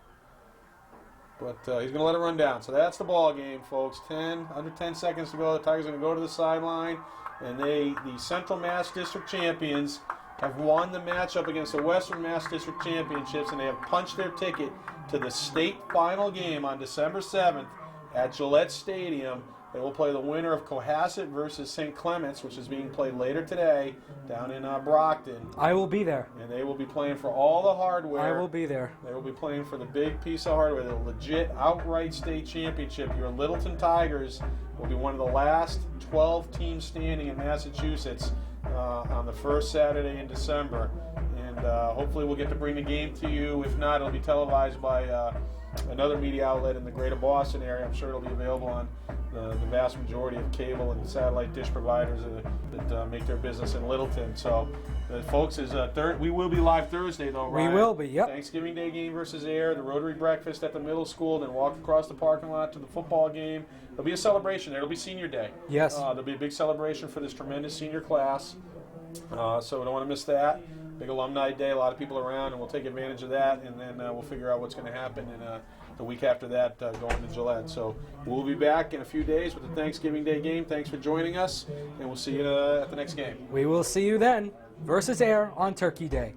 But he's going to let it run down. So that's the ball game, folks. Under 10 seconds to go. The Tigers are going to go to the sideline. And the Central Mass District champions, have won the matchup against the Western Mass District Championships, and they have punched their ticket to the state final game on December 7th at Gillette Stadium. They will play the winner of Cohasset versus St. Clements, which is being played later today down in Brockton. I will be there. And they will be playing for all the hardware. I will be there. They will be playing for the big piece of hardware, the legit outright state championship. Your Littleton Tigers will be one of the last 12 teams standing in Massachusetts on the first Saturday in December. And hopefully we'll get to bring the game to you. If not, it'll be televised by another media outlet in the greater Boston area. I'm sure it'll be available on the vast majority of cable and satellite dish providers that make their business in Littleton. So, folks, we will be live Thursday, though, We Ryan. will be, yep. Thanksgiving Day game versus Air, the Rotary breakfast at the middle school, then walk across the parking lot to the football game. There'll be a celebration there. It'll be senior day. Yes. There'll be a big celebration for this tremendous senior class. So we don't want to miss that. Big alumni day, a lot of people around, and we'll take advantage of that, and then we'll figure out what's going to happen in the week after that going to Gillette. So we'll be back in a few days with the Thanksgiving Day game. Thanks for joining us, and we'll see you at the next game. We will see you then versus Air on Turkey Day.